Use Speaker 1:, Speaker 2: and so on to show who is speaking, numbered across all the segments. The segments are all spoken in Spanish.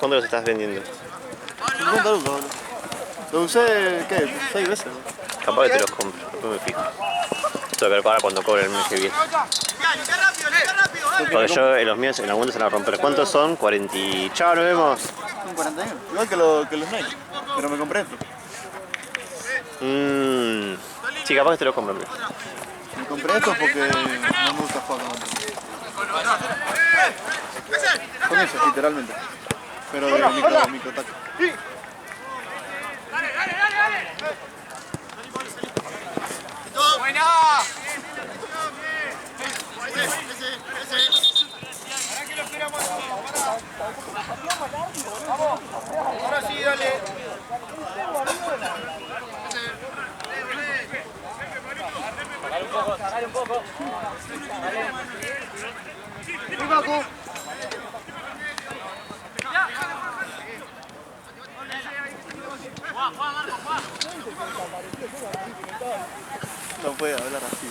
Speaker 1: ¿Cuándo los estás vendiendo?
Speaker 2: 50 lucas, boludo. Lo usé, ¿qué? 6 veces.
Speaker 1: Capaz que te los compro, después me fijo. Tengo que ver ahora cuando cobre el mes que viene. Porque yo en los míos en algunos se van a romper. ¿Cuántos son? 40 y... Chao, nos vemos.
Speaker 2: Un 41. Igual que los Nike. Pero me compré esto.
Speaker 1: Sí, capaz que te los compro.
Speaker 2: Me compré estos porque no me gusta jugar con otros. Con ellos, literalmente. Pero de microtaco.
Speaker 3: ¡Buena! Ahora sí, dale. Dale un poco.
Speaker 2: No puede hablar así.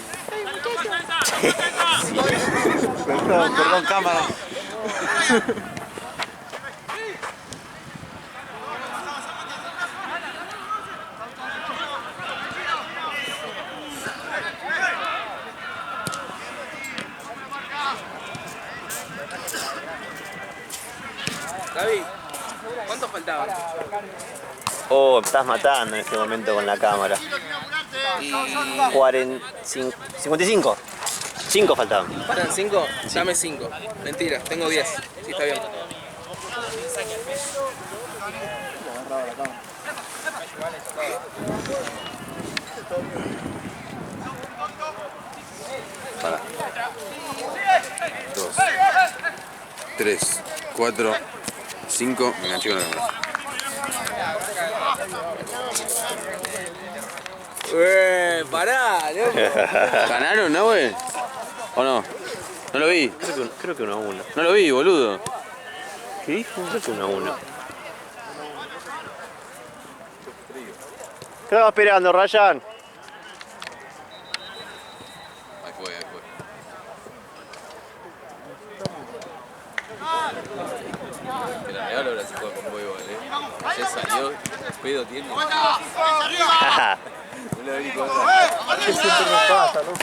Speaker 2: Perdón, cámara.
Speaker 3: David, ¿cuánto faltaba?
Speaker 1: Oh, me estás matando en este momento con la cámara. 55. 5 faltaban.
Speaker 3: ¿Faltan 5? Dame 5. Mentira, tengo 10. Sí, está bien.
Speaker 4: Para. 2, 3, 4, 5. Me enganché con la cámara.
Speaker 3: Pará, loco.
Speaker 4: ¿Ganaron, no, güey? ¿O no? No lo vi.
Speaker 1: Creo que 1-1.
Speaker 4: No lo vi, boludo.
Speaker 1: ¿Qué dijo? Creo que 1-1. ¿Qué estaba esperando, Ryan?
Speaker 4: Ahí fue. Que la Real ahora se juega con huevo, ya salió, pedo tiene. No le abrí con otra.
Speaker 2: ¿Qué siempre me pasa, loco?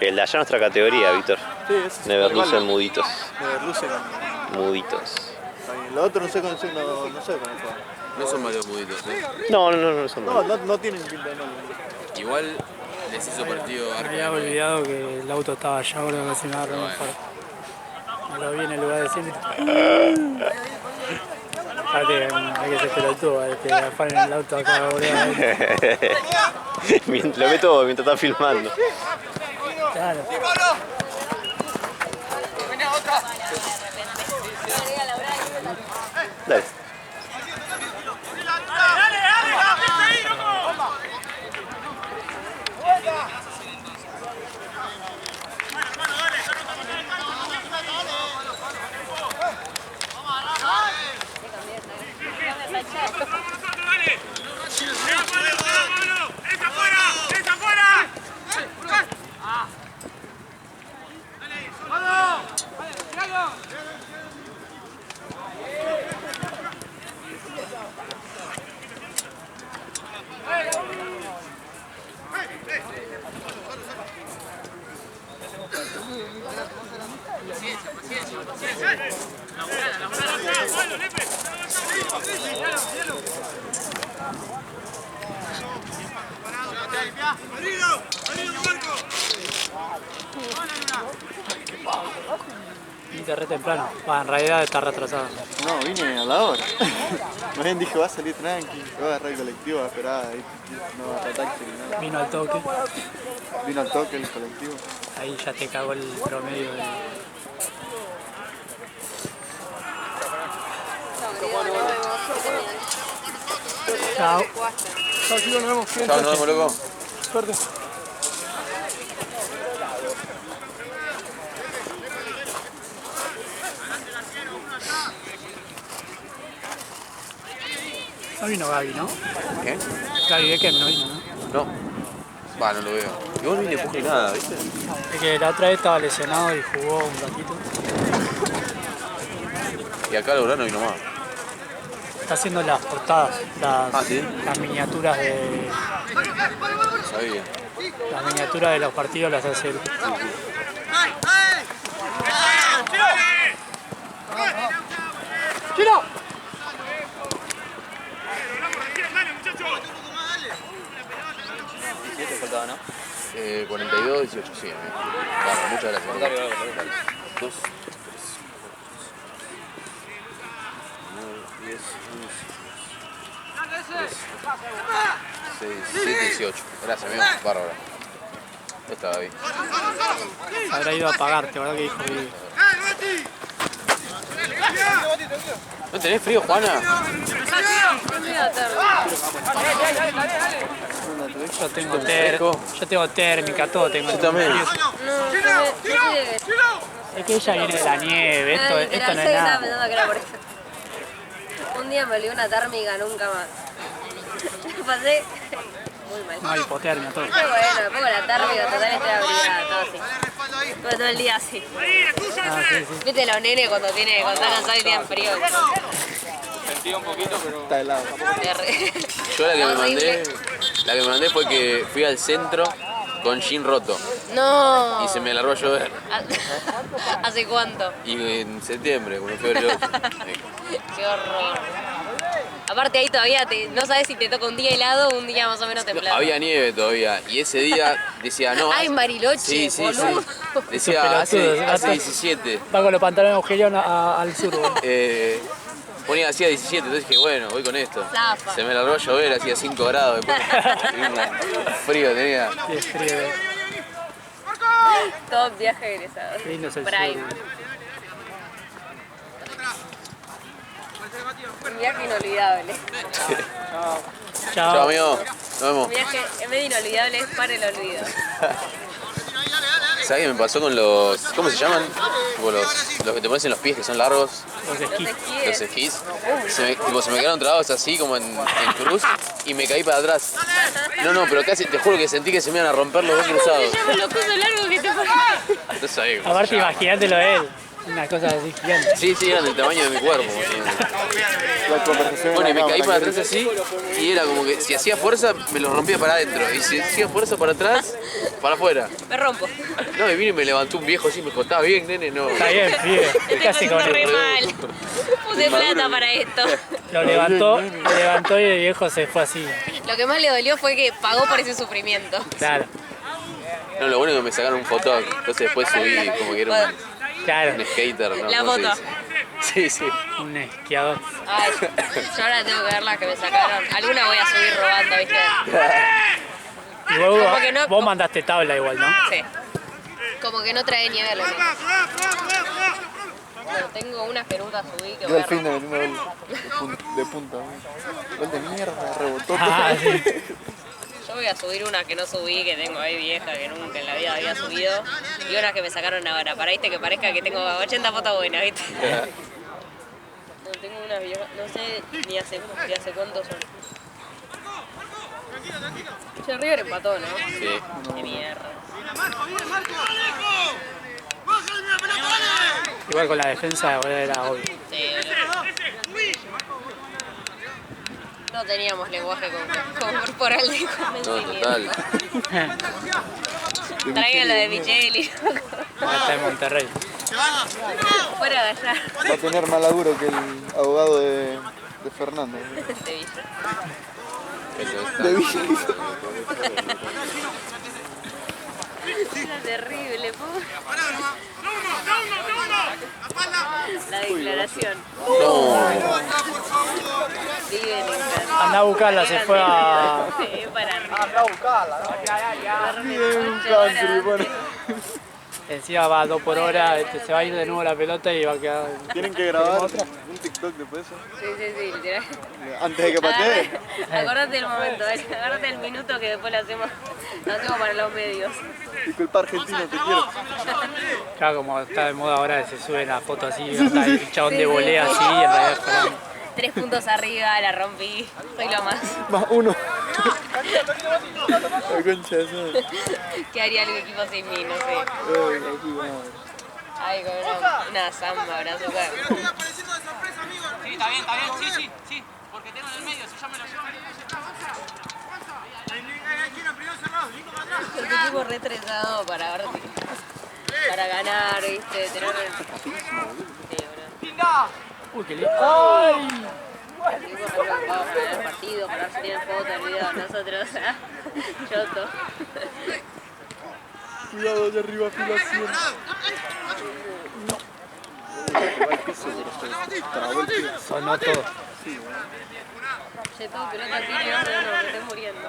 Speaker 1: El de allá nuestra categoría, Víctor.
Speaker 2: Sí, ese es
Speaker 1: Neverlusen muditos.
Speaker 2: Neverlusen.
Speaker 1: Muditos.
Speaker 2: Lo otro no sé cómo se juega.
Speaker 4: No son malos muditos,
Speaker 1: No son malos.
Speaker 2: No tienen pinta de malo.
Speaker 4: Igual les hizo partido
Speaker 5: Me
Speaker 4: Arca.
Speaker 5: había olvidado que el auto estaba allá, ahora casi me agarró mejor. Me lo vi en el lugar de siempre. Aparte, hay que ser pelotudo, hay que afanen el auto acá, boludo.
Speaker 1: Lo ve todo mientras está filmando.
Speaker 5: Claro.
Speaker 1: Dale.
Speaker 5: Viste re temprano. En realidad está retrasado.
Speaker 2: No, vine a la hora. Más bien dije, va a salir tranqui, va a agarrar el colectivo, va a esperar, no va a agarrar taxi ni nada.
Speaker 5: Vino al toque.
Speaker 2: Vino al toque el colectivo.
Speaker 5: Ahí ya te cagó el promedio de... Chao.
Speaker 2: Chao chicos, nos vemos.
Speaker 4: Chao, nos vemos, loco.
Speaker 2: Suerte.
Speaker 5: No vino Gaby, ¿no?
Speaker 4: ¿Qué?
Speaker 5: Gaby Becker no vino, ¿no?
Speaker 4: No. Va, no lo veo. Igual ni le empuje nada, ¿viste?
Speaker 5: Es que la otra vez estaba lesionado y jugó un ratito.
Speaker 4: Y acá Lograno y nomás.
Speaker 5: Está haciendo las portadas,
Speaker 4: ¿Sí?
Speaker 5: las miniaturas de.
Speaker 4: No sabía.
Speaker 5: Las miniaturas de los partidos las hace él. ¡Tiro!
Speaker 1: ¿Qué te faltaba, no?
Speaker 4: 42, 18, sí. Claro, muchas gracias.
Speaker 1: Dale.
Speaker 4: 2, 3, 10, 11, 6, 18. Gracias, amigo. Bárbaro. Estaba bien.
Speaker 5: Habrá ido a pagarte, ¿verdad que dijo que...
Speaker 4: ¿No tenés frío, Juana?
Speaker 5: Yo tengo térmica, todo tengo.
Speaker 4: Yo también.
Speaker 5: Es que ella viene de la nieve, esto no es
Speaker 6: estaba
Speaker 5: nada.
Speaker 6: pensando que era por eso. Un día me olvidé una térmica, nunca más. Pasé muy mal.
Speaker 5: No, hipotermia, todo.
Speaker 6: Pero bueno, me pongo la térmica, total estoy abrigada, todo así. Estuve todo el día así.
Speaker 5: Ah, sí.
Speaker 6: Viste los nenes cuando están cansados y tienen frío.
Speaker 1: Sentí un poquito, pero...
Speaker 2: Está helado.
Speaker 4: Yo la que me
Speaker 6: Horrible.
Speaker 4: mandé fue que fui al centro con jean roto
Speaker 6: No.
Speaker 4: y se me largó a llover.
Speaker 6: ¿Hace cuánto?
Speaker 4: Y en septiembre, cuando fui a Bariloche.
Speaker 6: Qué horror. Aparte ahí todavía no sabes si te toca un día helado o un día más o menos templado.
Speaker 4: Había nieve todavía y ese día decía no.
Speaker 6: Ay, Bariloche,
Speaker 4: Sí, sí,
Speaker 6: boludo.
Speaker 4: sí. Decía hace 17.
Speaker 5: Va con los pantalones agujereados al sur.
Speaker 4: Ponía hacía 17, entonces dije, bueno, voy con esto.
Speaker 6: Zafa.
Speaker 4: Se me largó a llover, hacía 5 grados. Frío tenía.
Speaker 5: Sí, es frío.
Speaker 6: Todo viaje egresado.
Speaker 5: Qué lindo es el
Speaker 6: Prime.
Speaker 5: sur.
Speaker 6: Un viaje inolvidable.
Speaker 4: Chao,
Speaker 5: Chao.
Speaker 4: amigo. Nos vemos.
Speaker 6: Un viaje en vez de inolvidable es para el olvido.
Speaker 4: ¿Sabes qué me pasó con los... ¿Cómo se llaman? Tipo los que te pones en los pies que son largos.
Speaker 5: Los
Speaker 6: Los
Speaker 5: esquís.
Speaker 4: Los
Speaker 6: esquíes.
Speaker 4: esquís. Se me quedaron trabados así como en cruz y me caí para atrás. No, pero casi te juro que sentí que se me iban a romper los dos cruzados.
Speaker 6: Los cosos largos que te ponen.
Speaker 4: Entonces ahí,
Speaker 5: Aparte, imagínatelo de él. Unas cosas así gigantes.
Speaker 4: Sí, eran del tamaño de mi cuerpo.
Speaker 2: La conversación
Speaker 4: Bueno, y
Speaker 2: en la
Speaker 4: me caí
Speaker 2: cámara,
Speaker 4: para atrás así y era como que si hacía fuerza me los rompía para adentro y si hacía fuerza para atrás, para afuera.
Speaker 6: Me rompo.
Speaker 4: No, y vino y me levantó un viejo así y me dijo, ¿estás bien, nene? No.
Speaker 5: Está bien, pibe.
Speaker 6: Estoy
Speaker 5: ¿Qué hace con
Speaker 6: pasando re
Speaker 5: él?
Speaker 6: mal. Puse plata para esto.
Speaker 5: Lo levantó y el viejo se fue así.
Speaker 6: Lo que más le dolió fue que pagó por ese sufrimiento.
Speaker 5: Claro,
Speaker 4: No, lo bueno es que me sacaron un foto, entonces después subí como que era
Speaker 5: claro.
Speaker 4: un skater, ¿no?
Speaker 6: La
Speaker 4: ¿Cómo se
Speaker 6: foto.
Speaker 4: dice? Sí.
Speaker 5: Un esquiador.
Speaker 6: Ay, yo ahora tengo que ver las que me sacaron. Alguna voy a subir robando, ¿viste?
Speaker 5: Y vos,
Speaker 6: Como que no-
Speaker 5: vos mandaste tabla igual, ¿no?
Speaker 6: Sí. Como que no trae nieve lo mismo. Bueno, tengo unas que nunca subí que
Speaker 2: Yo
Speaker 6: voy a
Speaker 2: al fin
Speaker 6: romper.
Speaker 2: de metiendo gol de punta. Gol de mierda, rebotó.
Speaker 5: Ah, sí.
Speaker 6: Yo voy a subir una que no subí, que tengo ahí vieja, que nunca en la vida había subido. Y unas que me sacaron ahora, para ¿viste? Que parezca que tengo 80 fotos buenas, ¿viste? No, tengo unas viejas, no sé ni hace cuántos son. Che, River empató, ¿no?
Speaker 4: Sí.
Speaker 6: Qué mierda.
Speaker 5: Igual con la defensa era obvio.
Speaker 6: Sí, boludo. No teníamos lenguaje corporal de
Speaker 4: No,
Speaker 6: convencimiento.
Speaker 4: total.
Speaker 6: Traigan la de Micheli.
Speaker 5: Está en Monterrey.
Speaker 6: Fuera de allá.
Speaker 2: Va a tener más laburo que el abogado de Fernando.
Speaker 6: De Villa.
Speaker 4: Eso
Speaker 2: De
Speaker 4: está.
Speaker 2: Villa.
Speaker 6: Era terrible, pobre. La declaración.
Speaker 4: No.
Speaker 6: Viven en casa.
Speaker 5: Anda a buscarla, se fue a...
Speaker 6: Para arriba.
Speaker 2: Un country, bueno.
Speaker 5: Encima va a 2 por hora, se va a ir de nuevo la pelota y va a quedar...
Speaker 2: Tienen que grabar un TikTok después de eso.
Speaker 6: Sí, literal.
Speaker 2: Antes de que patee.
Speaker 6: Acordate del momento, acordate del minuto que después lo hacemos para los medios.
Speaker 2: Disculpa argentino, te quiero.
Speaker 5: Claro, como está de moda ahora, se sube la foto así, está el chabón de volea así, y en realidad es para...
Speaker 6: 3 puntos arriba, la rompí, soy lo más.
Speaker 2: Más uno. La concha de eso.
Speaker 6: ¿Qué haría el equipo sin mí? No sé.
Speaker 2: Ay, la puta madre.
Speaker 6: Ay, con una samba, brazo acá.
Speaker 3: Sí, está bien, sí. Porque tengo en el medio, si yo me lo llevo.
Speaker 6: El equipo retrasado para ver para ganar, ¿viste? Tener... Sí, bro.
Speaker 5: Uy, qué lindo. ¡Ay!
Speaker 6: El equipo re preocupado para ganar el partido, para ver si tienen fotos, el video, nosotros, Yoto.
Speaker 2: Cuidado de arriba, afilación.
Speaker 5: Sonó todo.
Speaker 6: Che, todo pelota tiro, no, me estoy muriendo.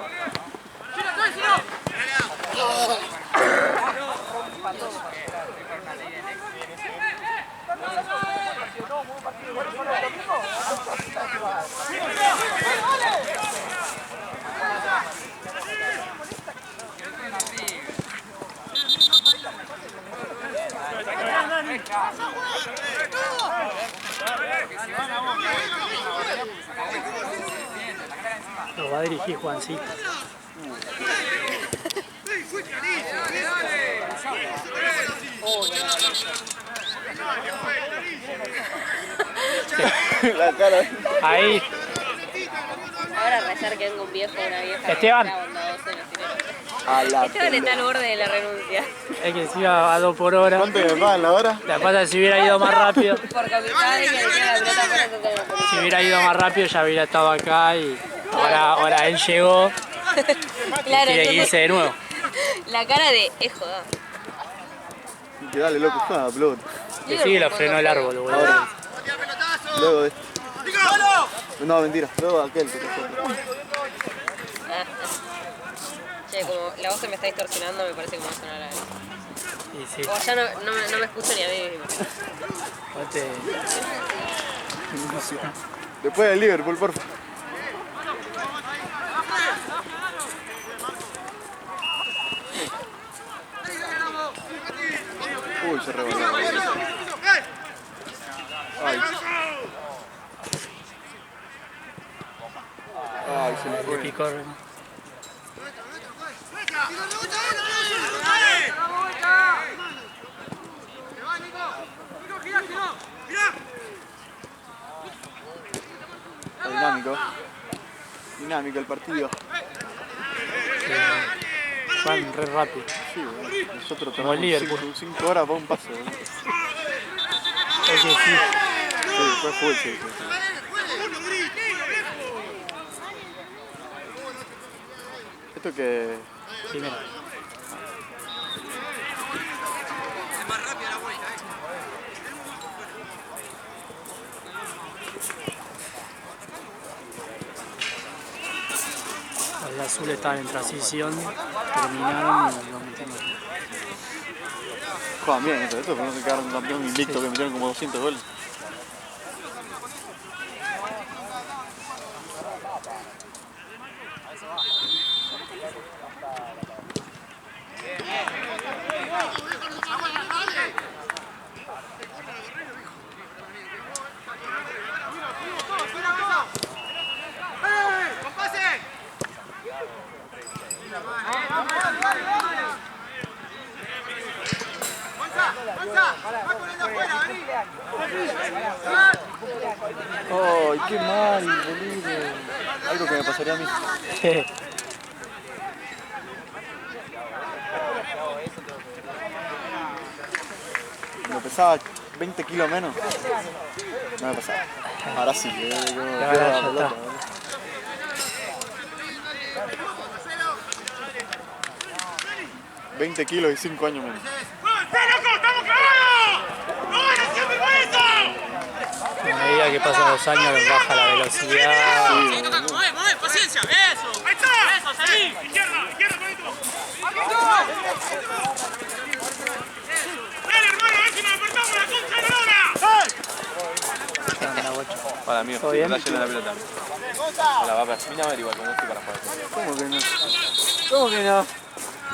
Speaker 5: Lo va a dirigir Juancito.
Speaker 2: La cara.
Speaker 5: Ahí.
Speaker 6: Ahora rezar que venga un viejo o una vieja.
Speaker 5: Esteban.
Speaker 6: Que sea bondadoso y nos tire.
Speaker 2: A la
Speaker 6: Esteban está al borde de la renuncia.
Speaker 5: Es que se iba a 2 por hora.
Speaker 2: ¿Cuánto me pagan la hora?
Speaker 5: La pasa si hubiera ido más rápido.
Speaker 6: Por comisario que le queda la pelota para eso todo.
Speaker 5: Si hubiera ido más rápido ya hubiera estado acá y ahora él llegó y
Speaker 6: Claro,
Speaker 5: quiere
Speaker 6: entonces,
Speaker 5: irse de nuevo.
Speaker 6: la cara de es joda.
Speaker 2: Que dale, loco, juega, upload.
Speaker 5: Que sí, lo frenó el árbol, boludo.
Speaker 2: Luego de este. No, mentira. Luego aquel que te fue.
Speaker 6: Che, como la voz se me está distorsionando, me parece que me va a sonar a él.
Speaker 5: Y sí,
Speaker 6: O ya no me escucho ni a mí mismo.
Speaker 2: Después del Liverpool, porfa. Uy, se revolvió. Ay. Ay, se me
Speaker 5: le
Speaker 2: fue.
Speaker 5: picó.
Speaker 2: Está dinámico. Dinámico el partido.
Speaker 5: Van re rápido.
Speaker 2: Sí, bueno. Nosotros
Speaker 5: Como el
Speaker 2: tomamos
Speaker 5: Liverpool.
Speaker 2: 5 horas para un paso. ¿No?
Speaker 5: Es que sí.
Speaker 2: Sí, fue full, sí. Esto que...
Speaker 5: Primero. Los azules estaban en transición, terminaron y lo metimos.
Speaker 2: Juegan bien, eso fue que quedaron campeón invicto, que metieron como 200 goles. ¡Ay, qué mal, boludo! Algo que me pasaría a mí. Me pesaba 20 kilos menos. No me pasaba. Ahora sí,
Speaker 5: Ahora ya está.
Speaker 2: 20 kilos y 5 años menos.
Speaker 5: A medida que pasan los años baja la velocidad.
Speaker 3: Sí, mueve, paciencia, eso. Ahí está. Eso, salí. Izquierda, Pablito. Dale, hermano, a ver si nos despertamos la concha de la lona.
Speaker 1: Para mí,
Speaker 5: ¿Todo bien?
Speaker 1: está llena la pelota. La va a terminar a ver igual, como estoy para jugar.
Speaker 2: ¿Cómo que no? ¿Cómo que no?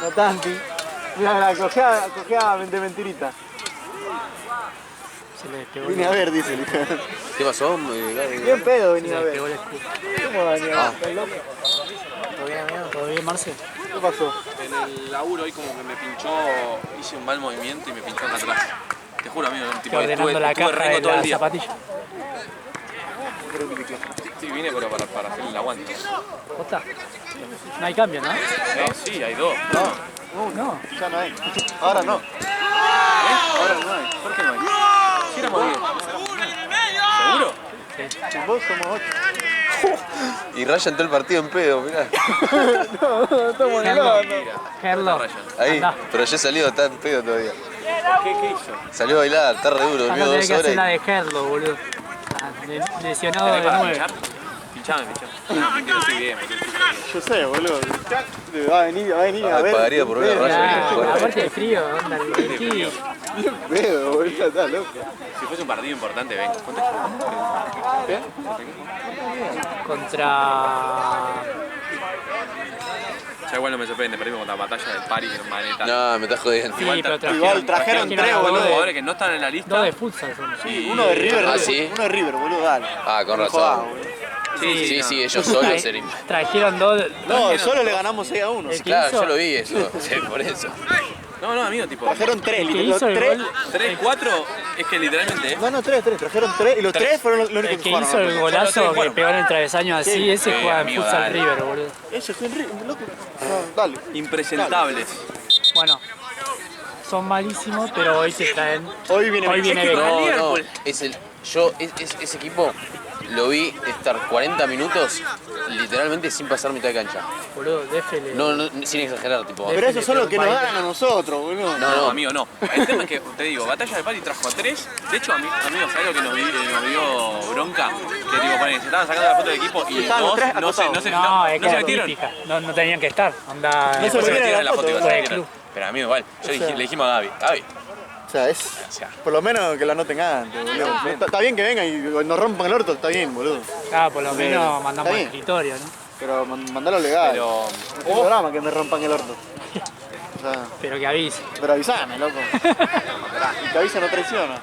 Speaker 2: No tanti. Mira, cogea de mentirita.
Speaker 5: Se le despegó
Speaker 2: Vine a ver, dice el hijo.
Speaker 4: ¿Qué pasó?
Speaker 2: Bien pedo
Speaker 5: se
Speaker 2: venía
Speaker 5: le
Speaker 2: a ver.
Speaker 5: despegó el escudo.
Speaker 2: ¿Cómo venía a ver? ¿Estás loco?
Speaker 5: ¿Todo bien, Marce?
Speaker 2: ¿Qué pasó?
Speaker 4: En el laburo hoy como que me pinchó, hice un mal movimiento y me pinchó acá atrás. Te juro, amigo, tipo,
Speaker 5: Estoy ordenando la caja de
Speaker 4: todo el
Speaker 5: la
Speaker 4: día.
Speaker 5: zapatilla.
Speaker 4: Sí, vine pero para hacer el aguante.
Speaker 5: ¿Posta? No hay cambio, ¿no?
Speaker 4: No, sí, hay dos.
Speaker 5: No.
Speaker 2: Ya no hay. Ahora no. Ahora no hay.
Speaker 4: ¿Por qué no hay? Si éramos 10. ¿Seguro?
Speaker 2: Sin vos somos 8.
Speaker 7: Y rayan todo el partido en pedo, mirá.
Speaker 2: Estamos negando.
Speaker 5: Gerlo.
Speaker 7: Ahí,
Speaker 5: Andá.
Speaker 7: pero ya salió, está en pedo todavía.
Speaker 4: ¿Qué hizo?
Speaker 7: Salió a bailar, está re duro,
Speaker 5: Vas a
Speaker 7: durmió
Speaker 5: tener
Speaker 7: 2
Speaker 5: que hacer la
Speaker 7: horas.
Speaker 5: de Gerlo, boludo. Lesionado de
Speaker 4: para
Speaker 5: 9.
Speaker 4: pinchar? Pinchame. No, mentira, estoy bien,
Speaker 2: Yo sé, boludo. Va a venir a ver.
Speaker 7: Pagaría por ver a Ryan.
Speaker 5: Claro, aparte de frío, onda, el aquí.
Speaker 2: Bien pedo, boludo. Está loco.
Speaker 4: Si fuese un partido importante, ven.
Speaker 5: Contra...
Speaker 4: Ya igual no me sorprende, perdimos contra la batalla del Pari que nos maneta.
Speaker 7: No, me estás jodiendo.
Speaker 5: Sí, pero
Speaker 2: Igual trajeron 3,
Speaker 4: dos
Speaker 2: boludo.
Speaker 4: jugadores que no están en la lista.
Speaker 5: 2 de futsal son.
Speaker 4: Sí,
Speaker 2: Uno de River,
Speaker 7: Ah, ¿sí?
Speaker 2: uno de River, boludo, dale.
Speaker 7: Ah, con
Speaker 2: No jodas,
Speaker 7: razón.
Speaker 2: boludo.
Speaker 7: Sí, ellos solos serían.
Speaker 5: Trajeron 2...
Speaker 2: No, solo le ganamos 6 a 1.
Speaker 5: El que
Speaker 7: Claro,
Speaker 5: hizo-
Speaker 7: yo lo vi eso, sí, por eso.
Speaker 4: No, amigo, tipo.
Speaker 2: Trajeron 3,
Speaker 5: el que
Speaker 2: los
Speaker 5: hizo el
Speaker 2: 3.
Speaker 5: gol...
Speaker 4: 3, 4, es que literalmente.
Speaker 2: No, 3. Trajeron 3 y los 3 fueron los únicos
Speaker 5: El
Speaker 2: que
Speaker 5: que
Speaker 2: jugaron.
Speaker 5: hizo el golazo que pegó en el travesaño así,
Speaker 2: Sí.
Speaker 5: ese juega en
Speaker 4: amigo,
Speaker 5: futsal
Speaker 4: dale.
Speaker 5: River, boludo.
Speaker 2: Eso es un River, loco. No, dale.
Speaker 4: Impresentables.
Speaker 5: Bueno, son malísimos, pero hoy te traen...
Speaker 2: Hoy viene
Speaker 5: viene
Speaker 2: Beco.
Speaker 5: Beco.
Speaker 7: No, es el. Ese equipo lo vi estar 40 minutos literalmente sin pasar mitad de cancha.
Speaker 5: Boludo, déjele.
Speaker 7: No, sin exagerar, tipo.
Speaker 2: Pero esos son los que nos ganan a nosotros, boludo.
Speaker 4: No, amigo, no. El tema es que, te digo, Batalla del Pari trajo a 3. De hecho, amigos, ¿sabes lo que nos dio bronca? Que tipo, ponen, se estaban sacando la foto del equipo y
Speaker 2: Estaban los
Speaker 4: 2
Speaker 2: tres
Speaker 4: no se
Speaker 5: No, es que
Speaker 4: se
Speaker 5: era
Speaker 4: metieron.
Speaker 5: típica. No tenían que estar. Onda...
Speaker 2: No se
Speaker 4: No se
Speaker 2: metieron
Speaker 4: metieron en la foto,
Speaker 2: foto,
Speaker 4: igual, se
Speaker 5: del
Speaker 4: metieron.
Speaker 5: club.
Speaker 4: Pero amigo, igual, le dijimos a Gaby,
Speaker 2: O sea, es. Por lo menos que la anoten antes, boludo. Está bien que vengan y nos rompan el orto, está bien, boludo.
Speaker 5: Ah, por lo menos mandamos
Speaker 2: Está
Speaker 5: al
Speaker 2: bien.
Speaker 5: escritorio, ¿no?
Speaker 2: Pero mandalo legal.
Speaker 4: pero
Speaker 2: No tengo drama que me rompan el orto. O sea,
Speaker 5: Pero que avise.
Speaker 2: pero avisame, loco. Y que avisa no traiciona.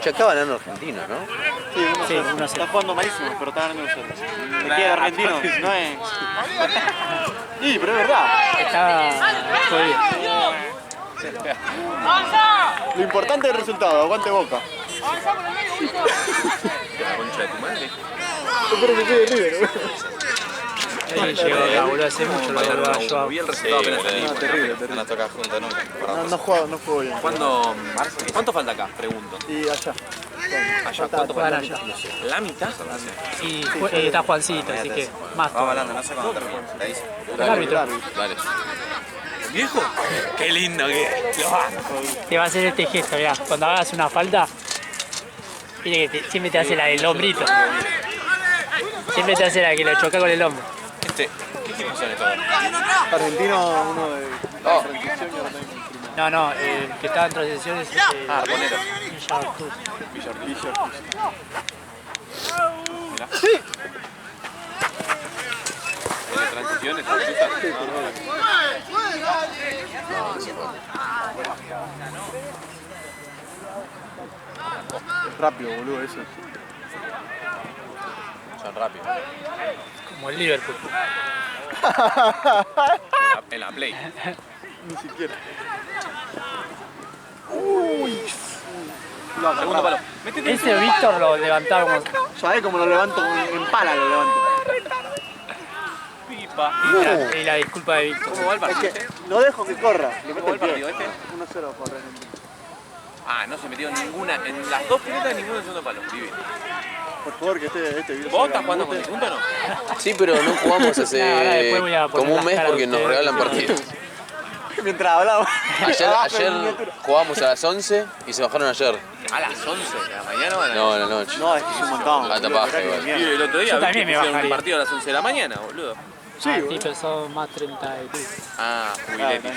Speaker 7: Ya acá ganando Argentina, ¿no?
Speaker 2: Sí, uno
Speaker 5: Sí,
Speaker 2: cero.
Speaker 5: 1-0.
Speaker 2: Está jugando malísimo, pero está ganando 1-0. Me queda argentino, no es. Sí, pero es verdad.
Speaker 5: Está jodido.
Speaker 2: Lo importante es el resultado, aguante Boca.
Speaker 4: la concha de tu madre.
Speaker 2: Yo creo que soy de River, boludo.
Speaker 5: Ahí llegó acá, boludo, hace mucho lo volvió a Joao.
Speaker 4: Vi el resultado apenas salí.
Speaker 2: No, terrible.
Speaker 7: No toca juntos nunca.
Speaker 2: No juego bien.
Speaker 4: ¿Cuánto falta acá? Pregunto.
Speaker 2: Y allá.
Speaker 4: Allá, ¿cuánto
Speaker 5: Jugar
Speaker 4: falta?
Speaker 5: allá.
Speaker 4: ¿La mitad?
Speaker 5: Y está Juancito, así que más todo.
Speaker 7: no sé cuándo termina. Ahí sí.
Speaker 5: El árbitro
Speaker 7: Dale.
Speaker 4: ¿Viejo? Qué lindo que es. Lo amo.
Speaker 5: te va a hacer este gesto, mirá. Cuando hagas una falta, mire que siempre te hace la del hombrito. Siempre te hace la que lo choca con el hombro.
Speaker 4: ¿Qué equipos son estos?
Speaker 2: Argentino, uno de
Speaker 7: Oh.
Speaker 2: transición y ahora también.
Speaker 5: No, el que estaba en transición es
Speaker 4: Carbonero.
Speaker 5: Villa Cruz.
Speaker 4: ¿En transiciones?
Speaker 2: Rápido, boludo, eso.
Speaker 7: Son rápidos.
Speaker 5: Como el Liverpool.
Speaker 4: En la Play.
Speaker 2: Ni siquiera.
Speaker 4: Segundo palo. Métete.
Speaker 5: Ese Víctor lo levantaba como
Speaker 2: ¿Sabés cómo lo levanto? En pala lo levanto.
Speaker 4: Pipa.
Speaker 5: y la disculpa de Víctor.
Speaker 4: ¿Cómo va el
Speaker 2: Es
Speaker 4: partido?
Speaker 2: que no dejo que corra. Le meto
Speaker 4: ¿Cómo va
Speaker 2: el
Speaker 4: el partido
Speaker 2: pie.
Speaker 4: este?
Speaker 2: 1-0 por Argentina.
Speaker 4: Ah, no se metió ninguna. En las dos piletas ninguno en el segundo palo. Vive.
Speaker 2: Por favor, que este video.
Speaker 4: ¿Vos estás jugando con el punto o no?
Speaker 7: Sí, pero no jugamos
Speaker 5: Ahora después voy a
Speaker 7: hace
Speaker 5: poner
Speaker 7: como un
Speaker 5: las
Speaker 7: mes
Speaker 5: caras
Speaker 7: porque
Speaker 5: de
Speaker 7: nos
Speaker 5: ustedes.
Speaker 7: regalan partidos.
Speaker 2: Mientras hablaba.
Speaker 7: Ayer jugamos a las 11 y se bajaron ayer.
Speaker 4: A las 11 de la mañana van a...
Speaker 7: No, a la noche.
Speaker 2: No, es que es un montón.
Speaker 7: Alta
Speaker 2: boludo,
Speaker 7: paja
Speaker 2: mirá que
Speaker 7: igual.
Speaker 2: mierda.
Speaker 4: Pibe, el otro día
Speaker 5: Yo también me
Speaker 4: pusieron un
Speaker 5: bajaría.
Speaker 4: partido a las 11 de la mañana, boludo.
Speaker 2: Sí, boludo.
Speaker 5: Sí, pero son más 30 y pico.
Speaker 4: Ah, Jubiletti.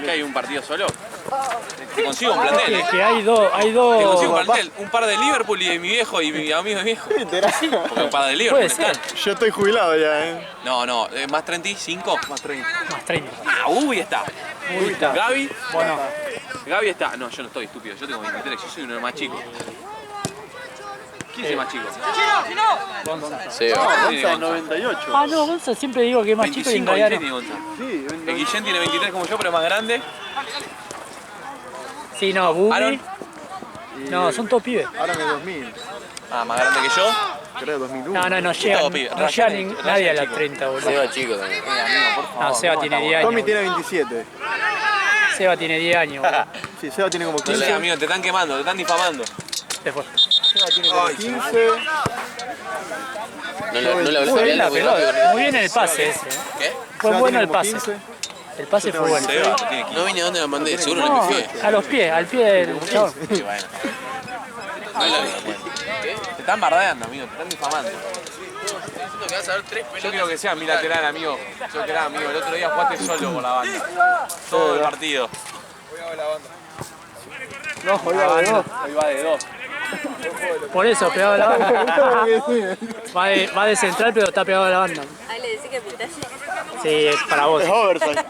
Speaker 4: ¿Qué hay? ¿Un partido solo? Te consigo un plantel,
Speaker 5: Que hay dos,
Speaker 4: Te consigo un
Speaker 2: papá.
Speaker 4: plantel. Un par de Liverpool y de mi viejo y mi amigo de mi viejo.
Speaker 2: Literal.
Speaker 4: Porque un par de Liverpool
Speaker 5: Puede ser.
Speaker 4: están.
Speaker 2: Yo estoy jubilado ya,
Speaker 4: No, más 35.
Speaker 2: Más 30.
Speaker 5: Más 30.
Speaker 4: Ah, Uy está.
Speaker 5: Uy, está.
Speaker 4: Gaby.
Speaker 5: Bueno,
Speaker 4: Gaby está. No, yo no estoy estúpido. Yo tengo 23. Yo soy uno de los más chicos. ¿Quién es el más chico?
Speaker 5: Gonza.
Speaker 7: Sí,
Speaker 2: No,
Speaker 7: va.
Speaker 2: Gonza es 98.
Speaker 5: Ah, no, Gonza siempre digo que es más chico y en
Speaker 4: 25
Speaker 5: realidad
Speaker 4: tiene
Speaker 5: no.
Speaker 4: Gonza.
Speaker 2: Sí,
Speaker 4: El Guillén tiene 23 como yo, pero es más grande.
Speaker 5: Sí, no, Bubi.
Speaker 4: Aaron.
Speaker 5: No, son todos pibes.
Speaker 2: Ahora en el 2000,
Speaker 4: Ah, más grande que yo.
Speaker 2: creo 2001.
Speaker 5: No llegan,
Speaker 4: Todo pibe.
Speaker 5: no llega nadie a las
Speaker 4: chico.
Speaker 5: 30, boludo.
Speaker 7: Seba chico también.
Speaker 5: No, Seba tiene 10
Speaker 2: Tommy
Speaker 5: años.
Speaker 2: tiene 27.
Speaker 5: Seba tiene 10 años, boludo.
Speaker 2: Sí, Seba tiene como 15.
Speaker 4: Dale, amigo, te están quemando, te están difamando.
Speaker 5: Se fue.
Speaker 2: Seba tiene como 15.
Speaker 7: No le
Speaker 5: Muy bien
Speaker 7: hablé
Speaker 5: la
Speaker 7: muy rápido.
Speaker 5: pelota. Muy bien el pase ese.
Speaker 7: ¿Qué?
Speaker 5: Fue
Speaker 2: Seba
Speaker 5: bueno
Speaker 2: tiene
Speaker 5: el
Speaker 2: como
Speaker 5: pase.
Speaker 2: 15.
Speaker 5: El pase fue bueno.
Speaker 4: Seba, tiene 15.
Speaker 7: No vine a dónde la mandé, seguro le
Speaker 5: No,
Speaker 7: pifié.
Speaker 5: a los pies, al pie del chabón.
Speaker 4: Sí, bueno.
Speaker 7: No la vi.
Speaker 4: Te están bardeando, amigo, te están difamando.
Speaker 7: Siento que vas a ver 3
Speaker 4: Yo
Speaker 7: pelotas.
Speaker 4: quiero que seas mi lateral, amigo. Yo que era, amigo. El otro día jugaste solo por la banda. Todo el partido.
Speaker 2: No,
Speaker 4: Hoy va de dos.
Speaker 5: Por eso, pegado a la banda. Va de central, pero está pegado a la banda.
Speaker 6: Ahí le decís que pintaste.
Speaker 5: Sí, es para vos.
Speaker 2: Es oversize.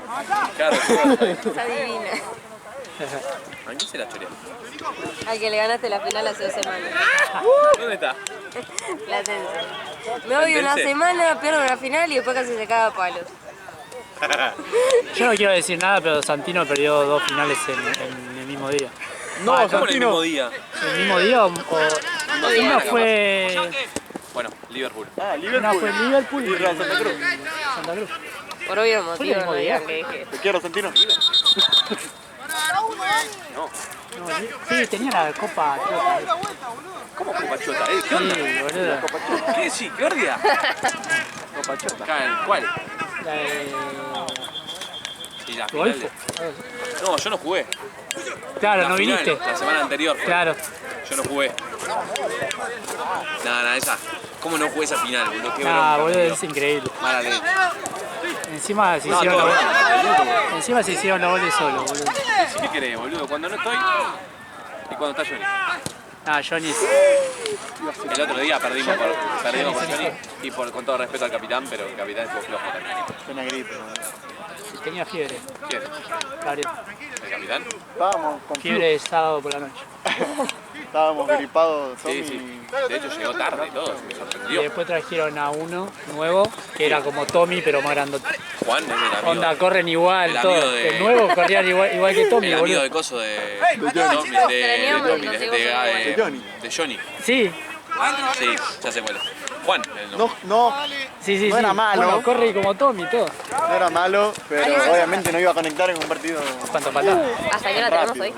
Speaker 4: Claro,
Speaker 6: Está divina.
Speaker 4: ¿a quién se la chorea?
Speaker 6: Al que le ganaste la final hace 2 semanas.
Speaker 4: ¿Dónde está?
Speaker 6: Platense. Me voy una
Speaker 4: Platense.
Speaker 6: semana, pierdo la final y después casi se caga a palos.
Speaker 5: Yo no quiero decir nada, pero Santino perdió 2 finales en el mismo día.
Speaker 2: No,
Speaker 4: ¿Cómo en el
Speaker 2: Santino.
Speaker 4: mismo día?
Speaker 5: ¿El mismo día o una fue...
Speaker 4: Bueno, Liverpool.
Speaker 2: Ah,
Speaker 5: Una
Speaker 2: Liverpool.
Speaker 5: fue Liverpool
Speaker 2: Y Real Santa Cruz.
Speaker 5: Santa Cruz.
Speaker 6: Por obvio
Speaker 5: el
Speaker 6: motivo,
Speaker 5: mismo
Speaker 6: no
Speaker 5: día.
Speaker 6: digan que dije.
Speaker 2: ¿Te quiero, Santino?
Speaker 5: No, sí, tenía la Copa Chota.
Speaker 4: ¿Cómo Copa Chota?
Speaker 5: Sí, boludo.
Speaker 4: ¿Qué decís? ¿Qué ordea?
Speaker 2: Copa Chota.
Speaker 4: ¿Cuál?
Speaker 5: La de...
Speaker 4: Sí, la final.
Speaker 5: Golfo.
Speaker 4: No, yo no jugué.
Speaker 5: Claro,
Speaker 4: La
Speaker 5: no
Speaker 4: final,
Speaker 5: viniste.
Speaker 4: La semana anterior fue.
Speaker 5: Claro.
Speaker 4: Yo no jugué. Nada, esa. ¿Cómo no jugué esa final, boludo? Qué
Speaker 5: Ah,
Speaker 4: bronca,
Speaker 5: boludo,
Speaker 4: amigo.
Speaker 5: es increíble.
Speaker 4: Mala leche.
Speaker 5: Encima se
Speaker 4: No,
Speaker 5: hicieron
Speaker 4: todo
Speaker 5: los
Speaker 4: bien.
Speaker 5: Encima se hicieron los goles solo, boludo.
Speaker 4: ¿Sí qué querés, boludo? Cuando no estoy y cuando está Johnny.
Speaker 5: Ah, Johnny.
Speaker 4: El otro día perdimos con Johnny y con todo respeto al capitán, pero el capitán fue flojo también.
Speaker 2: Suena gripe. ¿no?
Speaker 5: Tenía fiebre.
Speaker 4: ¿Quién?
Speaker 5: Gabriel.
Speaker 4: ¿El capitán?
Speaker 2: Estábamos con
Speaker 5: Fiebre de sábado por la noche.
Speaker 2: Estábamos gripados, Tommy.
Speaker 4: Sí, sí. De hecho llegó tarde y todo, me
Speaker 5: Y
Speaker 4: sorprendió.
Speaker 5: después trajeron a uno nuevo, que era como Tommy, pero más grandote.
Speaker 4: Juan es el amigo.
Speaker 5: Onda, corren igual,
Speaker 4: el
Speaker 5: todo.
Speaker 4: amigo de-
Speaker 5: El nuevo corrían igual que Tommy,
Speaker 4: El amigo
Speaker 5: boludo.
Speaker 4: de coso de
Speaker 2: Johnny.
Speaker 4: de
Speaker 2: Johnny.
Speaker 4: de Johnny.
Speaker 5: Sí,
Speaker 4: Sí, ya sé cuál es. Juan, el nombre.
Speaker 2: No
Speaker 5: sí.
Speaker 2: No era malo.
Speaker 5: Bueno, corre como Tommy, todo.
Speaker 2: no era malo, pero obviamente no iba a conectar en un partido.
Speaker 5: ¿Cuánto falta?
Speaker 6: ¿Hasta qué la tenemos hoy?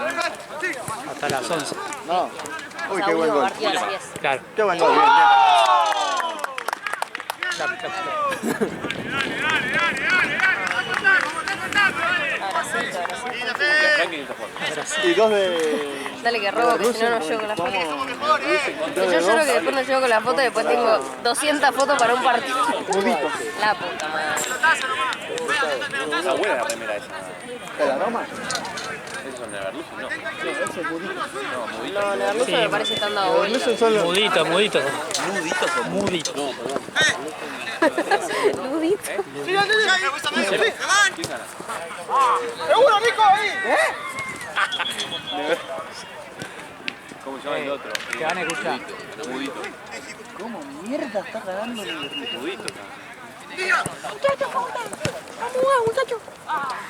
Speaker 5: Hasta las 11.
Speaker 2: No.
Speaker 6: O
Speaker 2: Uy,
Speaker 6: sea,
Speaker 2: qué buen
Speaker 6: último
Speaker 2: gol.
Speaker 6: partido a las 10.
Speaker 5: Claro.
Speaker 2: Qué buen gol, bien,
Speaker 6: Abracito, abracito.
Speaker 4: Y a Franklin está jugando.
Speaker 2: bien. Y dos de...
Speaker 6: Dale que robo, que si no, no llego con la foto.
Speaker 2: Vamos,
Speaker 6: Yo lloro que después no llego con la foto y después tengo 200 fotos para un partido.
Speaker 2: Mudito.
Speaker 6: La puta madre.
Speaker 4: Está buena la primera esa.
Speaker 2: ¿El aroma?
Speaker 4: ¿Esos son Neverluce? No.
Speaker 2: Ese es mudito.
Speaker 4: No, Mudito.
Speaker 6: No, la rusa
Speaker 5: Sí,
Speaker 6: me parece que están dando vuelta.
Speaker 2: Esos son los...
Speaker 5: Mudito.
Speaker 4: ¿Muditos o
Speaker 5: Mudito.
Speaker 6: Ludito.
Speaker 4: ¿Quién gana? ¿Cómo se llama el otro?
Speaker 5: Que van a escuchar.
Speaker 4: Mudito.
Speaker 2: ¿Cómo mierda está ganando el...
Speaker 4: Mudito.